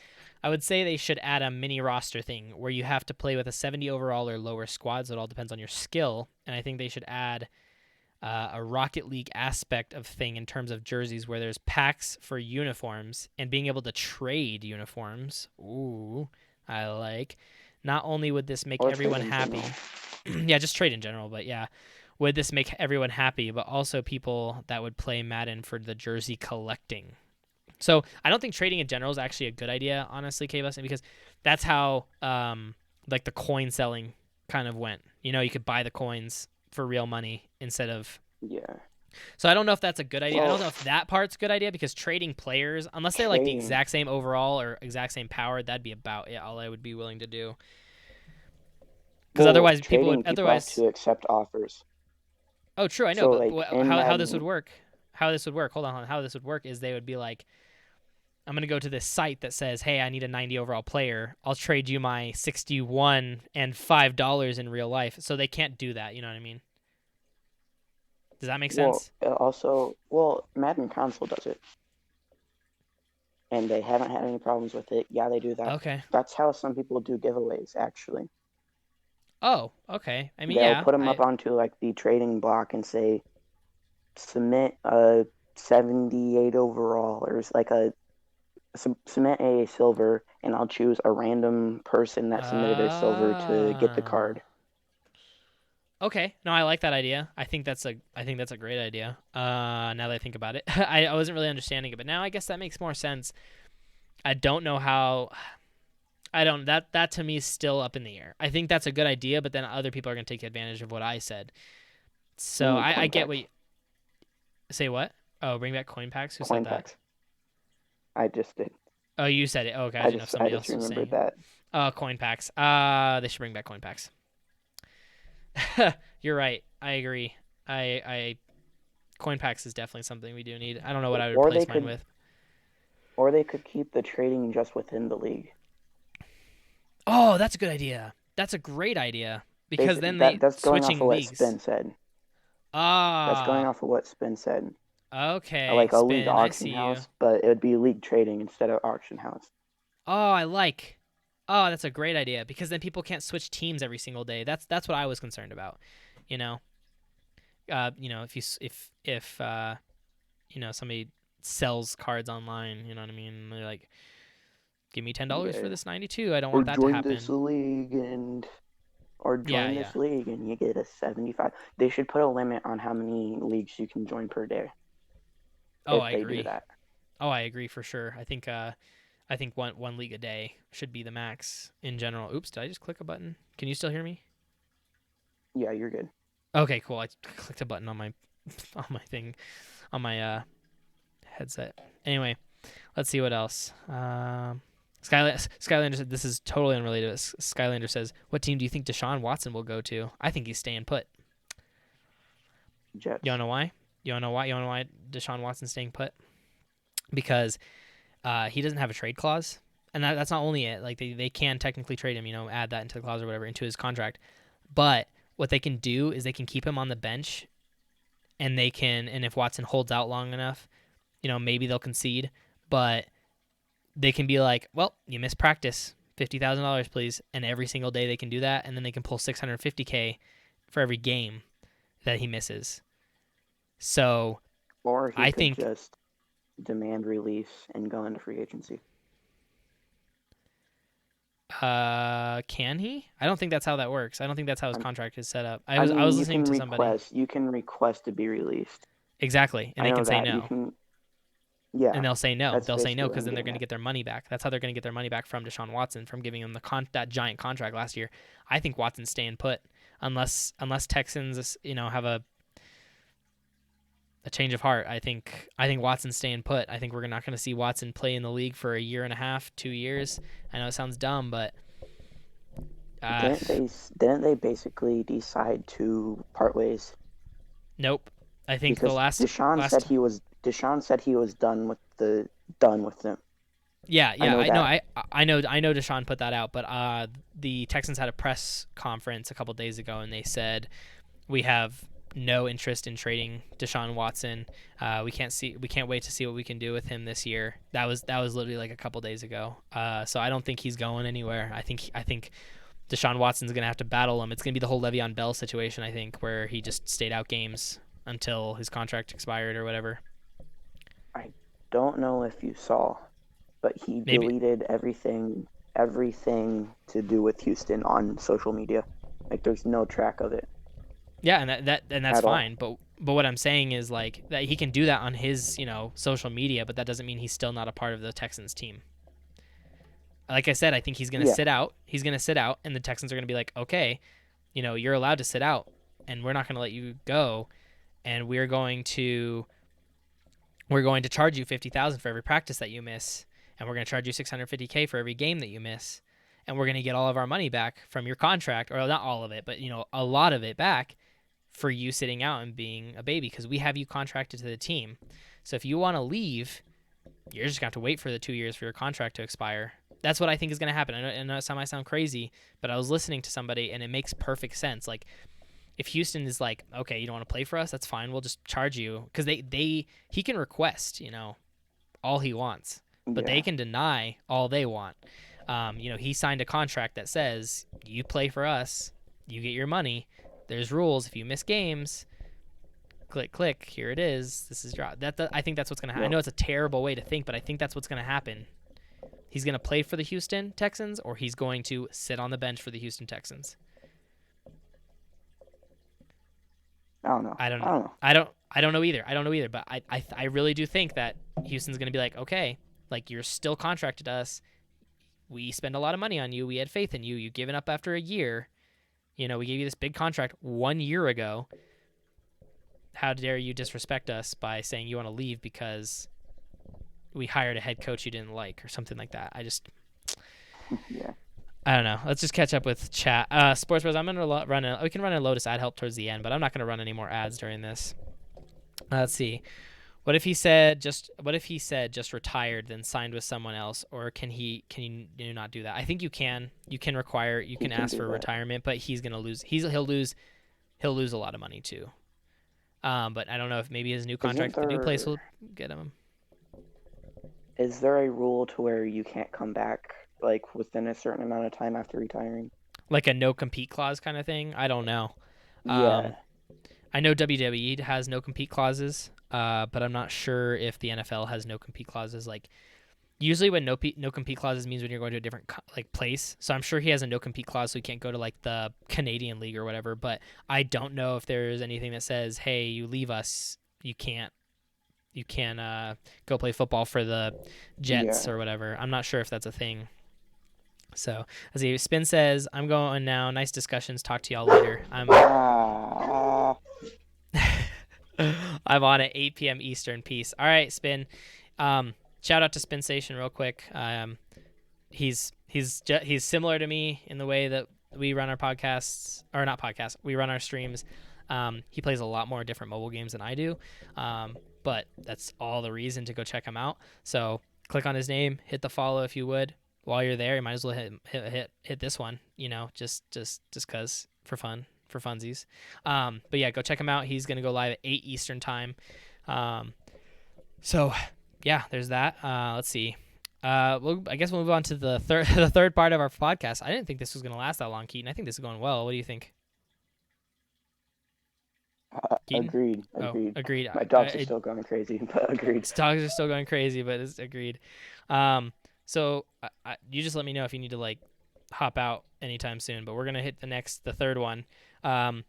I would say they should add a mini roster thing where you have to play with a 70 overall or lower squad, so it all depends on your skill. And I think they should add a Rocket League aspect of thing in terms of jerseys where there's packs for uniforms and being able to trade uniforms. Ooh, I like. Not only would this make or trade everyone in general. happy, yeah, just trade in general, but yeah, would this make everyone happy, but also people that would play Madden for the jersey collecting. So I don't think trading in general is actually a good idea, honestly, kblessing, because that's how like the coin selling kind of went. You know, you could buy the coins for real money instead of. Yeah. So I don't know if that's a good idea. I Well, don't know if that part's a good idea because trading players, unless they're like the trading. exact same overall or exact same power, that'd be about it. All I would be willing to do. Because Well, otherwise, people would trading, people have otherwise. to accept offers. Oh, true, I know, So, but like in how this would Madden, work? How this would work? Hold on. How this would work is they would be like, I'm gonna go to this site that says, "Hey, I need a 90 overall player. I'll trade you my 61 and $5 in real life." So they can't do that. You know what I mean? Does that make well, sense? also, well, Madden console does it, and they haven't had any problems with it. Yeah, they do that. Okay. That's how some people do giveaways, actually. Oh, okay. I mean, They'll yeah. put them up I. onto like the trading block and say, submit a 78 overall, or like a submit a silver, and I'll choose a random person that submitted their silver to get the Ah. card. Okay. No, I like that idea. I think that's a great idea. Now that I think about it, I wasn't really understanding it, but now I guess that makes more sense. I don't know how. I don't that to me is still up in the air. I think that's a good idea, but then other people are gonna take advantage of what I said. You So need I coin get what packs. you say. What? Oh, bring back coin packs. Who said Coin that? packs. I just did. Oh, you said it. Oh, okay. I I didn't know if just I somebody just else was remembered saying it. that. Coin packs. They should bring back coin packs. You're right. I agree. I coin packs is definitely something we do need. I don't know what I would Or they replace mine could with. or they could keep the trading just within the league. Oh, that's a good idea. That's a great idea because then they That's going off of switching what leagues. Spin said. That's going Ah, off of what Spin said. okay. Like a league Spin. I auction see you. house, but it would be league trading instead of auction house. Oh, I like. Oh, that's a great idea because then people can't switch teams every single day. That's what I was concerned about. You know, if you if somebody sells cards online, you know what I mean? They're like, give me $10 for Yeah. this 92. I don't Or want that to join this happen. league and or Yeah, join yeah. this league and you get a 75. They should put a limit on how many leagues you can join per day Oh, if I they do agree. that. Oh, I agree for sure. I think one league a day should be the max in general. Oops, did I just click a button? Can you still hear me? Yeah, you're good. Okay, cool. I clicked a button on my on my thing on my headset. Anyway, let's see what else. Skylander said this is totally unrelated. Skylander says, "What team do you think Deshaun Watson will go to?" I think he's staying put. You Jets. don't know why? You don't know why? You don't know why Deshaun Watson's staying put? Because he doesn't have a trade clause, and that's not only it. Like they can technically trade him, add that into the clause or whatever into his contract. But what they can do is they can keep him on the bench, and if Watson holds out long enough, maybe they'll concede. But they can be like, well, you missed practice, $50,000, please, and every single day they can do that, and then they can pull 650K for every game that he misses. So Or he I could think, just demand release and go into free agency. can he? I don't think that's how that works. I don't think that's how his I'm, contract is set up. I I mean, was listening to somebody. you can request to be released. Exactly, and I they know can say that you no. can. Yeah, And they'll say no. that's They'll say no basically what because I'm then they're getting going to at. get their money back. That's how they're going to get their money back from Deshaun Watson from giving him that giant contract last year. I think Watson's staying put unless Texans have a change of heart. I think Watson's staying put. I think we're not going to see Watson play in the league for a year and a half, 2 years. I know it sounds dumb, but uh, Didn't they basically decide to part ways? nope. I think the Because last Deshaun said he was done with them. yeah, I yeah, know that. I know Deshaun put that out, but the Texans had a press conference a couple days ago and they said we have no interest in trading Deshaun Watson. We can't wait to see what we can do with him this year. That was literally like a couple days ago. So I don't think he's going anywhere. I think Deshaun Watson's gonna have to battle him. It's gonna be the whole Le'Veon Bell situation. I think where he just stayed out games until his contract expired or whatever. I don't know if you saw, but he Maybe. deleted everything to do with Houston on social media. Like there's no track of it Yeah, and that's at all. fine. But what I'm saying is like that he can do that on his social media, but that doesn't mean he's still not a part of the Texans team. Like I said, I think he's gonna Yeah, sit out. He's gonna sit out, and the Texans are gonna be like, okay, you're allowed to sit out, and we're not gonna let you go, and we're going to charge you 50,000 for every practice that you miss, and we're going to charge you 650K for every game that you miss, and we're going to get all of our money back from your contract, or not all of it, but a lot of it back for you sitting out and being a baby because we have you contracted to the team. So if you want to leave, you're just going to have to wait for the 2 years for your contract to expire. That's what I think is going to happen. I know it might sound crazy, but I was listening to somebody and it makes perfect sense. Like if Houston is like, okay, you don't want to play for us, that's fine. We'll just charge you because he can request, all he wants, but they yeah, can deny all they want. He signed a contract that says you play for us, you get your money. There's rules. If you miss games, click. Here it is. This is your. I think that's what's gonna happen. I yep. know it's a terrible way to think, but I think that's what's gonna happen. He's gonna play for the Houston Texans, or he's going to sit on the bench for the Houston Texans. I don't know. I don't I know. don't know. I don't know either. I don't know either. But I really do think that Houston's gonna be like, okay, like you're still contracted to us. We spend a lot of money on you. We had faith in you. You've given up after a year. We gave you this big contract 1 year ago. How dare you disrespect us by saying you want to leave because we hired a head coach you didn't like or something like that? Yeah. I don't know. Let's just catch up with chat. Sports Bros, I'm gonna we can run a Lotus ad help towards the end, but I'm not gonna run any more ads during this. Let's see. What if he said just retired then signed with someone else, or can you not do that? I think you can. You can He can ask do for that. retirement, but he's gonna lose. He'll lose a lot of money too. But I don't know if maybe his new Isn't contract at the new place there will get him. is there a rule to where you can't come back like within a certain amount of time after retiring? Like a no compete clause kind of thing. I don't know. Um, Yeah. I know WWE has no compete clauses, but I'm not sure if the NFL has no compete clauses. Like usually when no compete clauses means when you're going to a different like place. So I'm sure he has a no compete clause, so he can't go to like the Canadian League or whatever. But I don't know if there's anything that says, hey, you leave us, you can't go play football for the Jets Yeah. or whatever. I'm not sure if that's a thing. So, as he Spin says, I'm going now. Nice discussions. Talk to y'all later. Ah. I'm on at 8 p.m. Eastern. Peace. All right, Spin. Shout out to Spin Station real quick. He's similar to me in the way that we run our podcasts, or not podcasts. We run our streams. He plays a lot more different mobile games than I do, but that's all the reason to go check him out. So click on his name, hit the follow if you would. While you're there, you might as well hit this one. Just cause for fun, for funsies. But yeah, go check him out. He's gonna go live at 8 Eastern time. So yeah, there's that. Let's see. I guess we'll move on to the third part of our podcast. I didn't think this was gonna last that long, Keaton. I think this is going well. What do you think? Keaton? Agreed. Oh, Agreed. agreed. My dogs are still going crazy, but agreed. Dogs are still going crazy, but it's agreed. So you just let me know if you need to like hop out anytime soon. But we're gonna hit the third one. Um,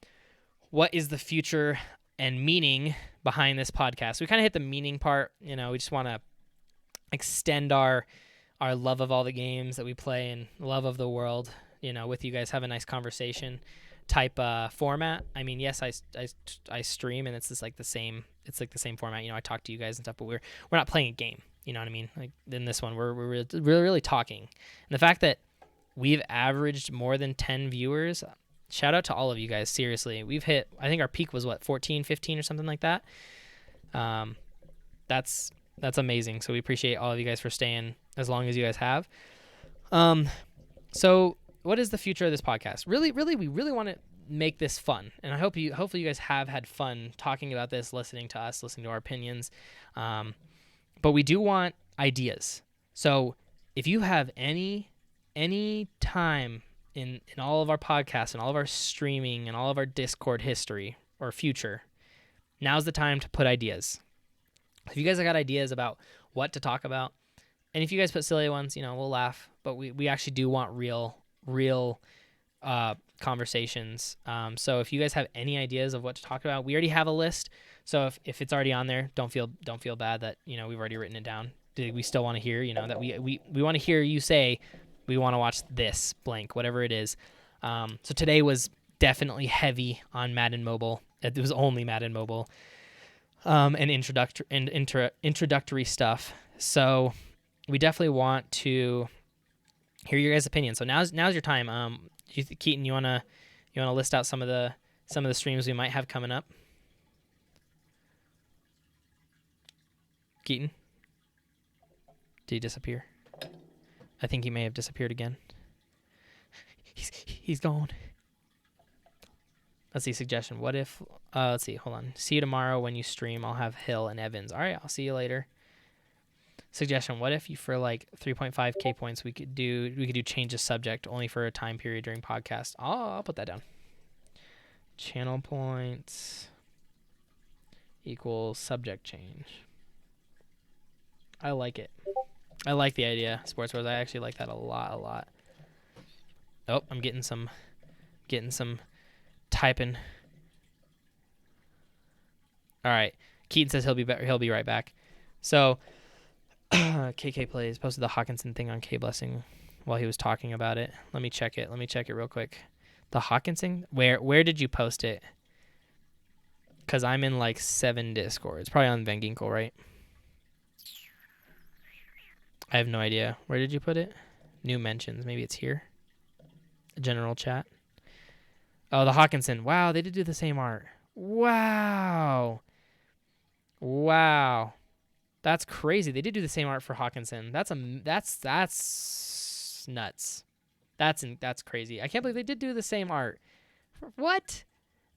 what is the future and meaning behind this podcast? We kind of hit the meaning part. We just want to extend our love of all the games that we play and love of the world. With you guys, have a nice conversation type format. I mean, yes, I stream and it's just like the same. It's like the same format. I talk to you guys and stuff, but we're not playing a game. You know what I mean? Like in this one, we're really talking. And the fact that we've averaged more than 10 viewers, shout out to all of you guys. Seriously, we've hit. I think our peak was 14, 15 or something like that. That's amazing. So we appreciate all of you guys for staying as long as you guys have. So what is the future of this podcast? Really, we really want to make this fun, and hopefully you guys have had fun talking about this, listening to us, listening to our opinions. But we do want ideas. So if you have any time in all of our podcasts and all of our streaming and all of our Discord history or future, now's the time to put ideas. If you guys have got ideas about what to talk about, and if you guys put silly ones, we'll laugh. But we actually do want real conversations. So if you guys have any ideas of what to talk about, we already have a list. So if it's already on there, don't feel bad that we've already written it down. We still want to hear that we want to hear you say we want to watch this blank, whatever it is. So today was definitely heavy on Madden Mobile. It was only Madden Mobile. And introductory stuff. So we definitely want to hear your guys' opinion. So now's your time. Keaton, you wanna list out some of the streams we might have coming up? Keaton, did he disappear? I think he may have disappeared again. He's gone. Let's see, suggestion. What if, let's see, hold on. See you tomorrow when you stream. I'll have Hill and Evans. All right, I'll see you later. Suggestion. What if you, for like 3.5k points, we could do change the subject only for a time period during podcast. I'll put that down. Channel points equals subject change. I like it. I like the idea, Sports Wars. I actually like that a lot. Oh, I'm getting some typing. All right. Keaton says he'll be right back. So KK Plays posted the Hawkinson thing on kblessing while he was talking about it. Let me check it real quick. The Hawkinson? Where did you post it? Because I'm in like 7 Discords. Probably on Van Ginkel, right? I have no idea. Where did you put it? New mentions. Maybe it's here. General chat. Oh, the Hawkinson. Wow, they did do the same art. Wow. That's crazy. They did do the same art for Hawkinson. That's nuts. That's crazy. I can't believe they did do the same art. What?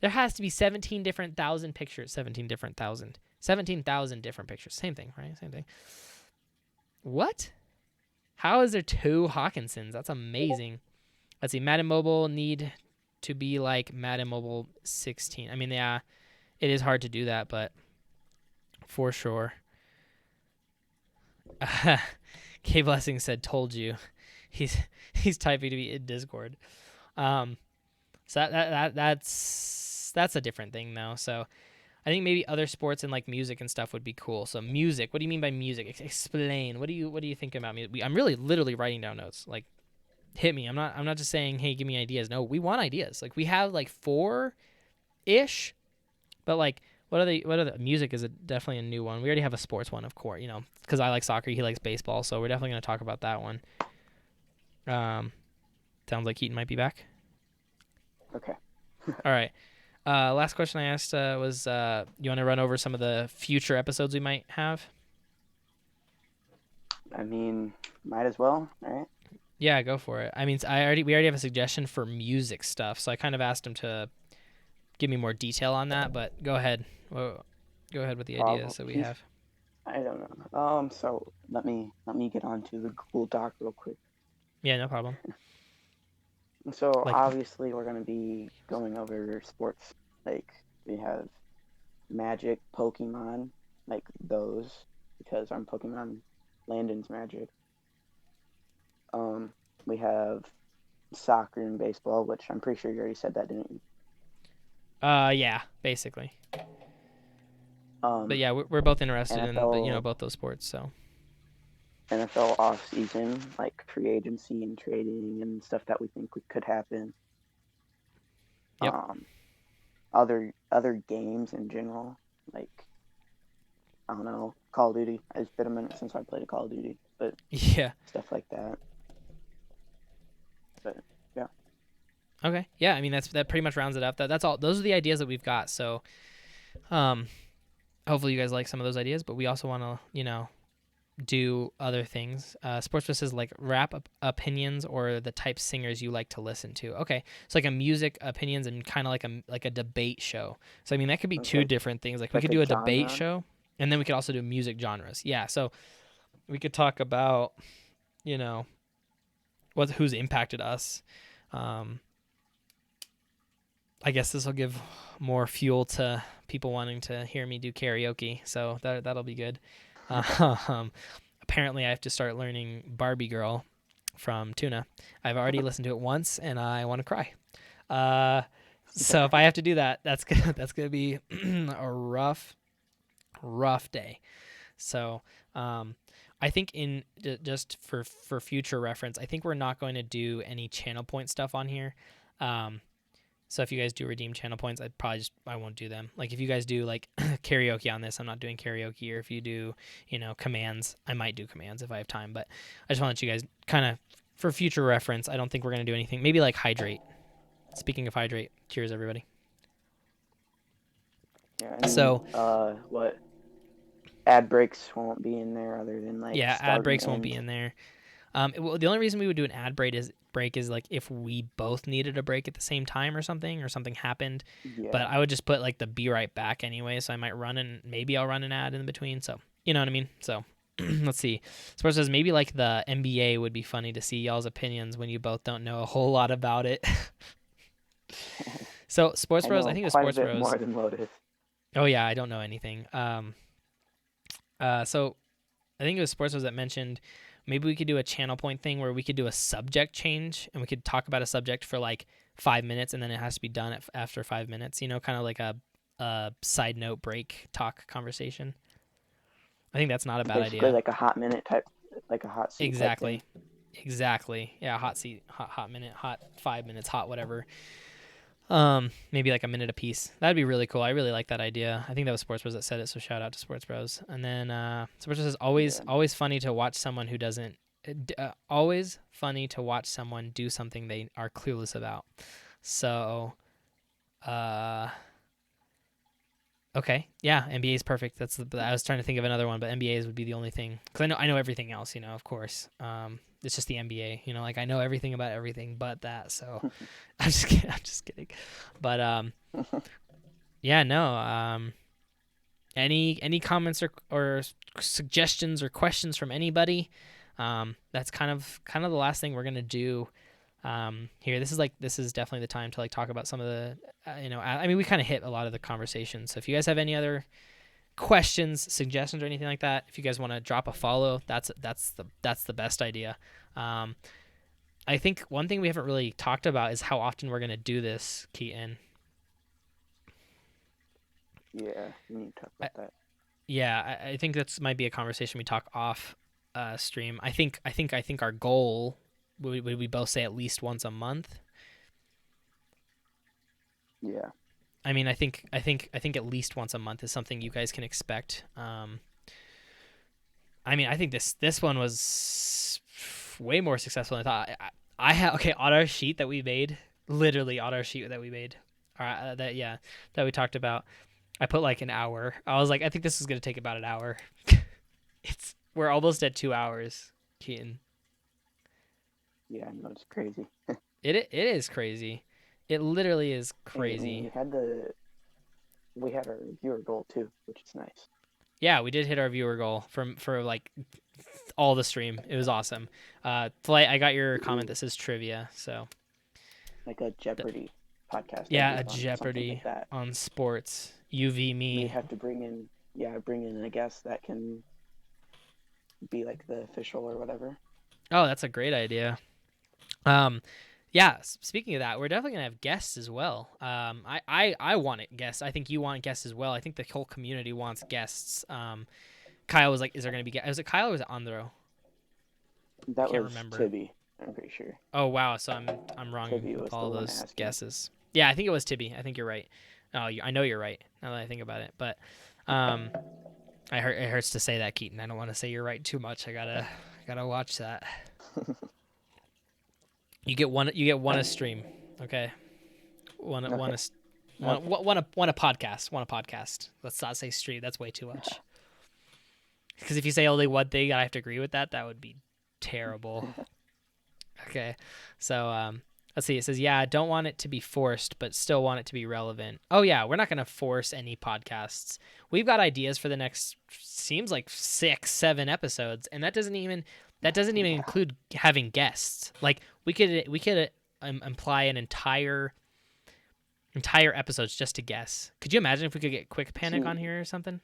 There has to be 17,000 different pictures. 17,000 different pictures. Same thing, right? Same thing. What? How is there 2 Hawkinsons? That's amazing. Let's see. Madden Mobile need to be like Madden Mobile 16. I mean, yeah, it is hard to do that, but for sure. K Blessing said, "Told you." He's typing to me in Discord. So that's a different thing though. So I think maybe other sports and like music and stuff would be cool. So music. What do you mean by music? Explain. What do you think about music? I'm really literally writing down notes. Like, hit me. I'm not just saying, hey, give me ideas. No, we want ideas. Like we have like 4-ish, but like what are the music is definitely a new one. We already have a sports one, of course, because I like soccer, he likes baseball, so we're definitely going to talk about that one. Sounds like Keaton might be back. Okay. All right. Last question I asked was, you want to run over some of the future episodes we might have? I mean, might as well, right? Yeah, go for it. I mean, we already have a suggestion for music stuff, so I kind of asked him to give me more detail on that, but go ahead. Go ahead with the ideas that we have. I don't know. So let me get onto the Google Doc real quick. Yeah, no problem. So obviously we're gonna be going over sports, like We have Magic, Pokemon, like those, because I'm Pokemon. Landon's Magic. Um, we have soccer and baseball, which I'm pretty sure you already said that, didn't you? Yeah, basically. But Um, yeah, we're both interested in NFL, both those sports. So NFL off season, like free agency and trading and stuff that we think could happen. yep. Um, other games in general, like I don't know, Call of Duty. It's been a minute since I played a Call of Duty, but Yeah. stuff like that. But yeah, Okay. Yeah. I mean, that pretty much rounds it up. That's all. Those are the ideas that we've got. So, um, hopefully you guys like some of those ideas. But we also want to, do other things. Sports Fest is like rap opinions or the type singers you like to listen to. Okay, it's like a music opinions and kind of like a debate show. So I mean that could be two different things. Like it's we like could a do a debate genre. show, and then we could also do music genres. Yeah, so we could talk about you know who's impacted us. Um, I guess this will give more fuel to people wanting to hear me do karaoke. So that'll be good. Um, apparently I have to start learning Barbie Girl from Tuna. I've already listened to it once and I want to cry. So if I have to do that, that's gonna be a rough day. So I think just for future reference, I think we're not going to do any channel point stuff on here. So if you guys do redeem channel points, I won't do them. Like if you guys do like karaoke on this, I'm not doing karaoke. Or if you do, commands, I might do commands if I have time. But I just want to let you guys kind of, for future reference, I don't think we're gonna do anything. Maybe like hydrate. Speaking of hydrate, cheers everybody. Yeah, I mean, So what ad breaks won't be in there other than like yeah, ad start and breaks won't be end. in there. Well, the only reason we would do an ad break is like if we both needed a break at the same time or something happened. But Yeah, I would just put like the be right back anyway, so I might maybe I'll run an ad in between. So you know what I mean. So let's see. Sports says maybe like the NBA would be funny to see y'all's opinions when you both don't know a whole lot about it. So Sports I Bros, I know think the quite a Sports bit Bros. more than Lotus. Oh yeah, I don't know anything. So I think it was Sports Bros that mentioned maybe we could do a channel point thing where we could do a subject change and we could talk about a subject for like 5 minutes and then it has to be done after 5 minutes. Kind of like a side note break talk conversation. I think that's not a bad Basically, idea. like a hot minute type, like a hot seat type thing. Exactly. Exactly. Yeah, hot seat, hot minute, hot 5 minutes, hot whatever. Maybe like a minute a piece. That'd be really cool. I really like that idea. I think that was Sports Bros that said it, so shout out to Sports Bros. And then Sports Bros is Yeah, always funny to watch someone who doesn't. Always funny to watch someone do something they are clueless about. So, uh, okay, yeah, NBA is perfect. I was trying to think of another one, but NBA's would be the only thing because I know everything else. Of course. It's just the NBA. Like I know everything about everything but that. So I'm just kidding. I'm just kidding. But yeah, no. Any comments or suggestions or questions from anybody? That's kind of the last thing we're gonna do here. This is definitely the time to like talk about some of the I mean we kind of hit a lot of the conversations. So if you guys have any other questions, suggestions, or anything like that, if you guys want to drop a follow, that's the best idea. I think one thing we haven't really talked about is how often we're gonna do this, Keaton. yeah, we need to talk I, about that. yeah, I think that's might be a conversation we talk off stream. I think our goal would we both say at least once a month. Yeah, I mean, I think at least once a month is something you guys can expect. I mean, I think this one was way more successful than I thought. I have okay on our sheet that we made, literally on our sheet that we made, that we talked about. I put like an hour. I was like, I think this is gonna take about an hour. We're almost at 2 hours, Keaton. yeah, I know it's crazy. It is crazy. It literally is Hey, I mean, crazy. we had our viewer goal too, which is nice. Yeah, we did hit our viewer goal for like all the stream. It was awesome. Flight, I got your comment Ooh, that says trivia. So like a th- Jeopardy. podcast. That'd Yeah, be a fun. Something Jeopardy like that. on sports. UV We'd me. have to bring in a guest that can be like the official or whatever. Oh, that's a great idea. Um, yeah. Speaking of that, we're definitely gonna have guests as well. I want it guests. I think you want guests as well. I think the whole community wants guests. Kyle was like, "Is there gonna be guests?" Was it Kyle or was it Andro? I That can't was remember. Tibby, I'm pretty sure. Oh wow, so I'm wrong Tibby with was all the one those asking. guesses. Yeah, I think it was Tibby. I think you're right. Oh, I know you're right. Now that I think about it, but um, it hurts to say that, Keaton. I don't want to say you're right too much. I gotta watch that. You get one. You get one a stream. Okay. One. One. Okay. A, one. Okay. One a podcast. One a podcast. Let's not say stream. That's way too much. Because if you say only one thing, I have to agree with that. That would be terrible. Okay. So let's see. It says, yeah, I don't want it to be forced, but still want it to be relevant. Oh yeah, we're not gonna force any podcasts. We've got ideas for the next seems like 6, 7 episodes, and that doesn't even Yeah. include having guests. Like we could imply an entire episodes just to guess. Could you imagine if we could get Quick Panic See, on here or something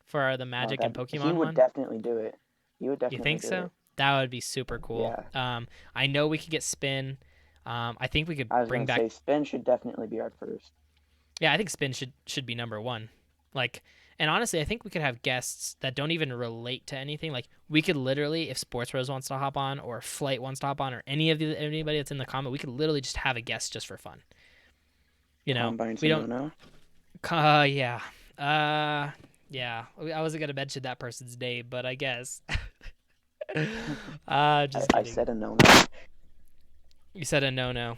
for the oh, Magic and that he Pokemon would one? definitely do it. He would You definitely think do so? it. That would be super cool. Yeah. I know we could get Spin. I think we could I was bring gonna back. say Spin should definitely be our first. Yeah, I think Spin should be number one. Like, and honestly, I think we could have guests that don't even relate to anything. Like, we could literally, if Sports Rose wants to hop on, or Flight wants to hop on, or anybody that's in the comment, we could literally just have a guest just for fun. You know, Combines we and don't. no. Yeah. Yeah. I wasn't gonna mention that person's name, but I guess. Just I kidding. said a no. You said a no.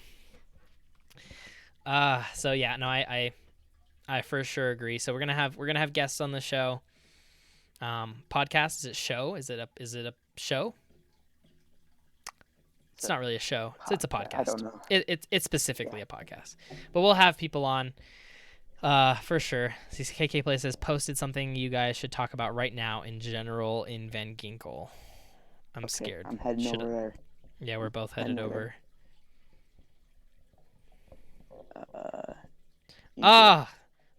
So yeah, no, I for sure agree. So we're gonna have guests on the show. Podcast, is it show? Is it a show? It's not really a show. It's a podcast. I don't know. It's specifically a podcast. But we'll have people on for sure. KK Play says posted something you guys should talk about right now in general in Van Ginkel. I'm scared. I'm heading over there. Yeah, we're both headed over.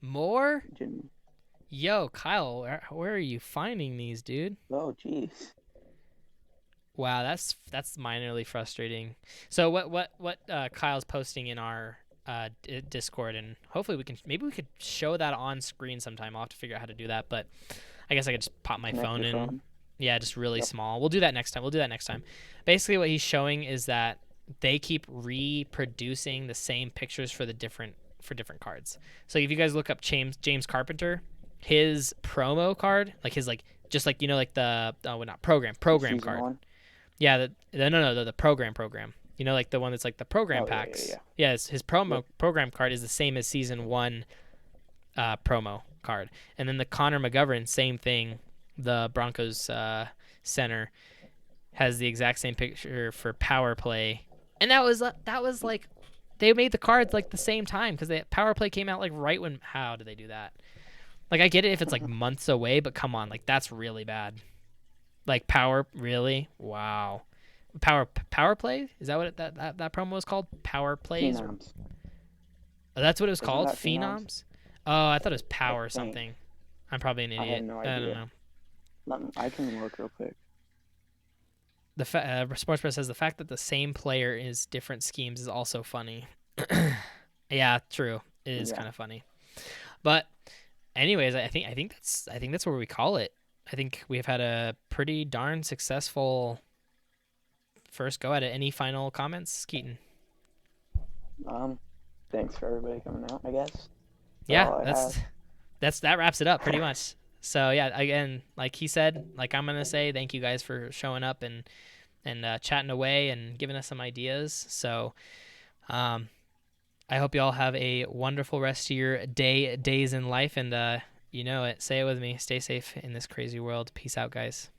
More? Yo, Kyle, where are you finding these, dude? Oh, jeez. Wow, that's minorly frustrating. So what Kyle's posting in our Discord, and hopefully we could show that on screen sometime. I'll have to figure out how to do that, but I guess I could just pop my phone in. Yeah, just really small. We'll do that next time. Basically, what he's showing is that they keep reproducing the same pictures for different cards. So if you guys look up James Carpenter, his promo card, like his just like like the not program card. One? Yeah, the program. You know, like the one that's like the program packs. Yeah, his program card is the same as season 1 promo card. And then the Connor McGovern, same thing. The Broncos center has the exact same picture for power play. And that was like they made the cards like the same time because the power play came out like right when. How did they do that? Like, I get it if it's like months away, but come on, like that's really bad. Like power, really? Wow. Power play? Is that what that promo was called? Power plays? Phenoms. Oh, that's what it was called? Phenoms? Oh, I thought it was power something. I'm probably an idiot. I have no idea. I don't know. I can look real quick. The Sports Press says the fact that the same player is different schemes is also funny. Yeah, true. It is kind of funny. But anyways, I think that's where we call it. I think we've had a pretty darn successful first go at it. Any final comments, Keaton? Thanks for everybody coming out, I guess. Yeah, that wraps it up pretty much. So yeah, again, like he said, like I'm gonna say, thank you guys for showing up and chatting away and giving us some ideas. So, I hope you all have a wonderful rest of your days in life, and you know it. Say it with me. Stay safe in this crazy world. Peace out, guys.